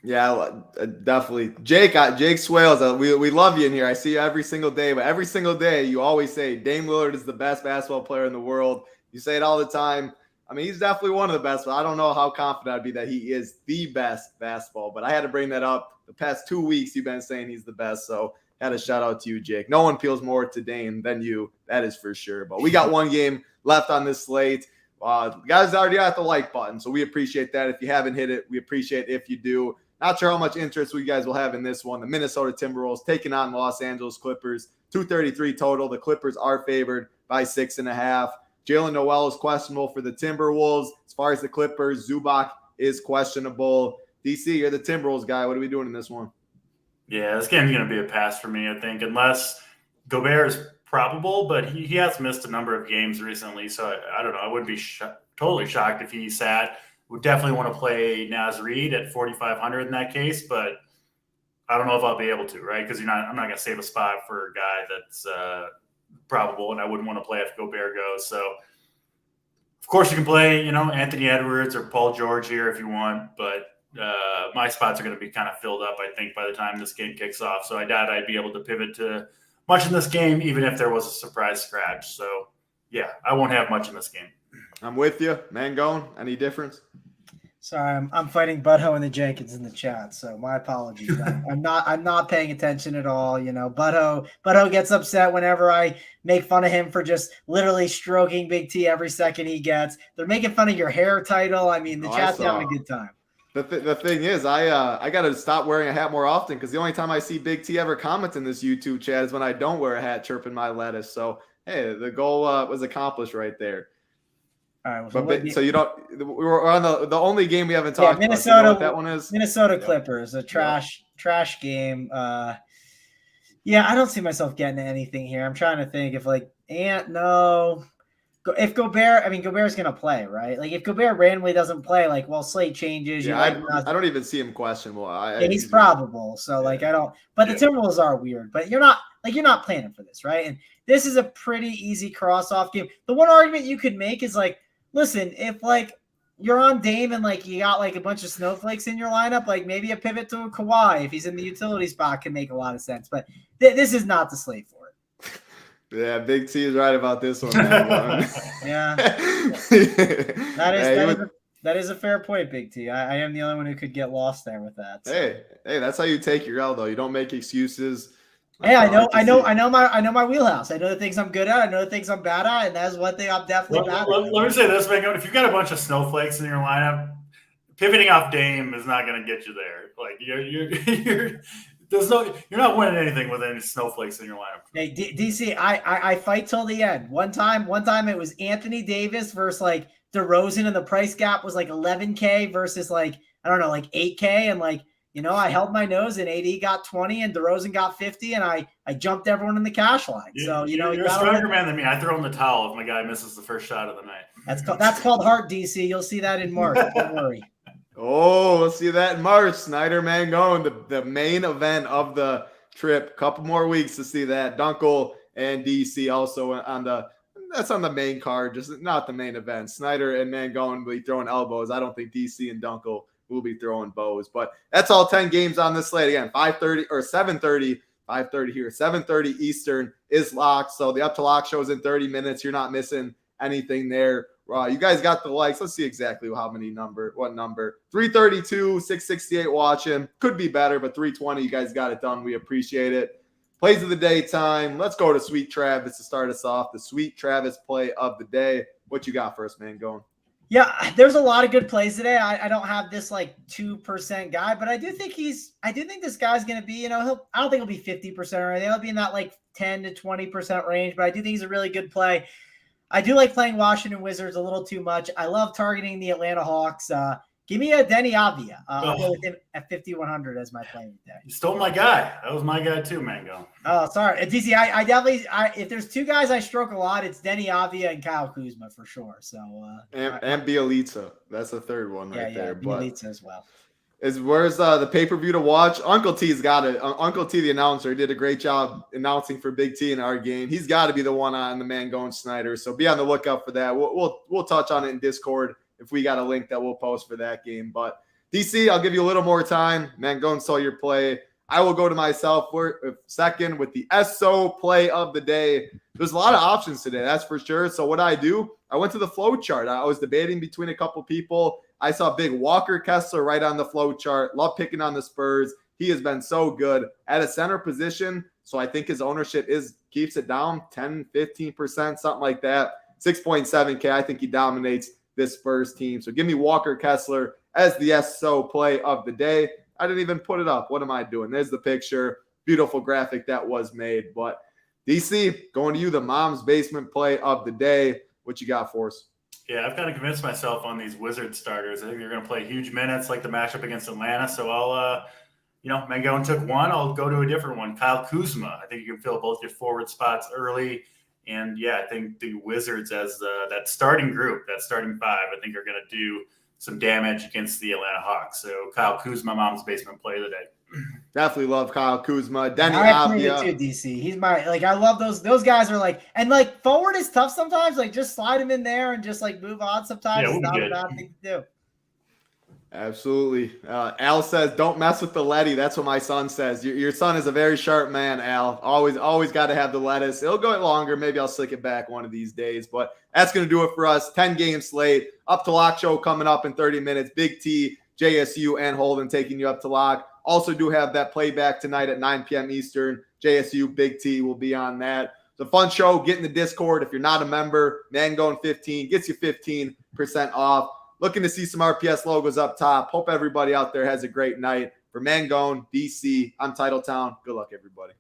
Yeah, definitely. Jake Swales, we love you in here. I see you every single day, but every single day you always say Dame Lillard is the best basketball player in the world. You say it all the time. I mean, he's definitely one of the best, but I don't know how confident I'd be that he is the best basketball. But I had to bring that up. The past 2 weeks, you've been saying he's the best, so I had a shout out to you, Jake. No one feels more to Dame than you. That is for sure. But we got one game left on this slate. Guys already got the like button, so we appreciate that. If you haven't hit it, we appreciate if you do. Not sure how much interest you guys will have in this one. The Minnesota Timberwolves taking on Los Angeles Clippers. 233 total. The Clippers are favored by 6.5. Jalen Noel is questionable for the Timberwolves. As far as the Clippers, Zubac is questionable. DC, you're the Timberwolves guy. What are we doing in this one? Yeah, this game's going to be a pass for me, I think, unless Gobert is probable, but he has missed a number of games recently. So I don't know. I wouldn't be totally shocked if he sat. Would definitely want to play Naz Reid at 4,500 in that case, but I don't know if I'll be able to, right? Because I'm not going to save a spot for a guy that's probable, and I wouldn't want to play if Gobert goes. So, of course, you can play, Anthony Edwards or Paul George here if you want, but my spots are going to be kind of filled up, I think, by the time this game kicks off. So I doubt I'd be able to pivot to much in this game, even if there was a surprise scratch. So, yeah, I won't have much in this game. I'm with you. Mangone, any difference? Sorry, I'm fighting Butthole and the Jenkins in the chat, so my apologies. I'm not paying attention at all. Butthole gets upset whenever I make fun of him for just literally stroking Big T every second he gets. They're making fun of your hair title. I mean, the chat's having a good time. The thing is, I got to stop wearing a hat more often because the only time I see Big T ever comment in this YouTube chat is when I don't wear a hat chirping my lettuce. So, hey, the goal was accomplished right there. All right, so you don't. We're on the only game we haven't talked Minnesota, about. You know what that one is Minnesota Clippers, a trash game. I don't see myself getting anything here. I'm trying to think if if Gobert's gonna play, right? Like if Gobert randomly doesn't play, slate changes. Yeah, I don't even see him questionable. He's probable. So I don't. But the Timberwolves are weird. But you're not planning for this, right? And this is a pretty easy cross-off game. The one argument you could make is listen, if you're on Dame and you got a bunch of snowflakes in your lineup, maybe a pivot to a Kawhi if he's in the utility spot can make a lot of sense. But this is not the slate for it. Yeah, Big T is right about this one. Yeah, that is a fair point, Big T. I am the only one who could get lost there with that. So. Hey, that's how you take your L though. You don't make excuses. Hey, I know my wheelhouse. I know the things I'm good at. I know the things I'm bad at, and that's one thing I'm definitely bad at. Let me say this, Mangone. If you've got a bunch of snowflakes in your lineup, pivoting off Dame is not going to get you there. You're not winning anything with any snowflakes in your lineup. Hey, DC, I fight till the end. One time it was Anthony Davis versus DeRozan, and the price gap was $11K versus 8K, and I held my nose and AD got 20 and DeRozan got 50, and I jumped everyone in the cash line. So you're a stronger man than me. I throw in the towel if my guy misses the first shot of the night. That's called heart, DC. You'll see that in March. Don't worry. Oh, we'll see that in March. Snyder Mangone, the main event of the trip. Couple more weeks to see that. Dunkel and DC also on the main card, just not the main event. Snyder and Mangone will be throwing elbows. I don't think DC and Dunkel will be throwing bows. But that's all 10 games on this slate. Again, 5:30 or 7:30. 5:30 here. 7:30 Eastern is locked. So the Up to Lock show is in 30 minutes. You're not missing anything there. You guys got the likes. Let's see exactly what number. 332, 668 watching. Could be better, but 320, you guys got it done. We appreciate it. Plays of the day time. Let's go to Sweet Travis to start us off. The Sweet Travis play of the day. What you got for us, man? Going. Yeah, there's a lot of good plays today. I don't have this 2% guy, but I do think this guy's going to be, I don't think he'll be 50% or anything. He'll be in that 10 to 20% range, but I do think he's a really good play. I do like playing Washington Wizards a little too much. I love targeting the Atlanta Hawks. Give me a Denny Avdia. I'll go with him at 5,100 as my play today. You stole my guy. That was my guy too, Mango. Oh, sorry. DC, I definitely if there's two guys I stroke a lot, it's Denny Avdia and Kyle Kuzma for sure. So and Bielitsa. That's the third one right there. Bielitsa as well. Where's the pay-per-view to watch? Uncle T's got it. Uncle T, the announcer, did a great job announcing for Big T in our game. He's got to be the one on the Mangone Snyder. So be on the lookout for that. We'll touch on it in Discord if we got a link that we'll post for that game. But DC, I'll give you a little more time. Mangone saw your play. I will go to myself for second with the SO play of the day. There's a lot of options today, that's for sure. So what I went to the flow chart. I was debating between a couple people. I saw big Walker Kessler right on the flow chart. Love picking on the Spurs. He has been so good at a center position. So I think his ownership keeps it down 10, 15%, something like that. 6.7K. I think he dominates this Spurs team. So give me Walker Kessler as the SO play of the day. I didn't even put it up. What am I doing? There's the picture. Beautiful graphic that was made. But DC, going to you, the mom's basement play of the day. What you got for us? Yeah, I've kind of convinced myself on these Wizards starters. I think they're going to play huge minutes like the matchup against Atlanta. So I'll, Mangone took one. I'll go to a different one. Kyle Kuzma. I think you can fill both your forward spots early. And, yeah, I think the Wizards as that starting group, that starting five, I think are going to do some damage against the Atlanta Hawks. So Kyle Kuzma, mom's basement play of the day. Definitely love Kyle Kuzma. Denny I agree Avdia. with you, DC. He's I love those guys are and forward is tough sometimes. Just slide him in there and just move on sometimes. Yeah, it's not a bad thing to do. Absolutely. Al says, don't mess with the Letty. That's what my son says. Your son is a very sharp man, Al. Always got to have the lettuce. It'll go longer. Maybe I'll slick it back one of these days. But that's going to do it for us. 10-game slate. Up to lock show coming up in 30 minutes. Big T, JSU, and Holden taking you up to lock. Also do have that playback tonight at 9 p.m. Eastern. JSU, Big T will be on that. It's a fun show. Get in the Discord. If you're not a member, Mangone 15 gets you 15% off. Looking to see some RPS logos up top. Hope everybody out there has a great night. For Mangone, DC, I'm Titletown. Good luck, everybody.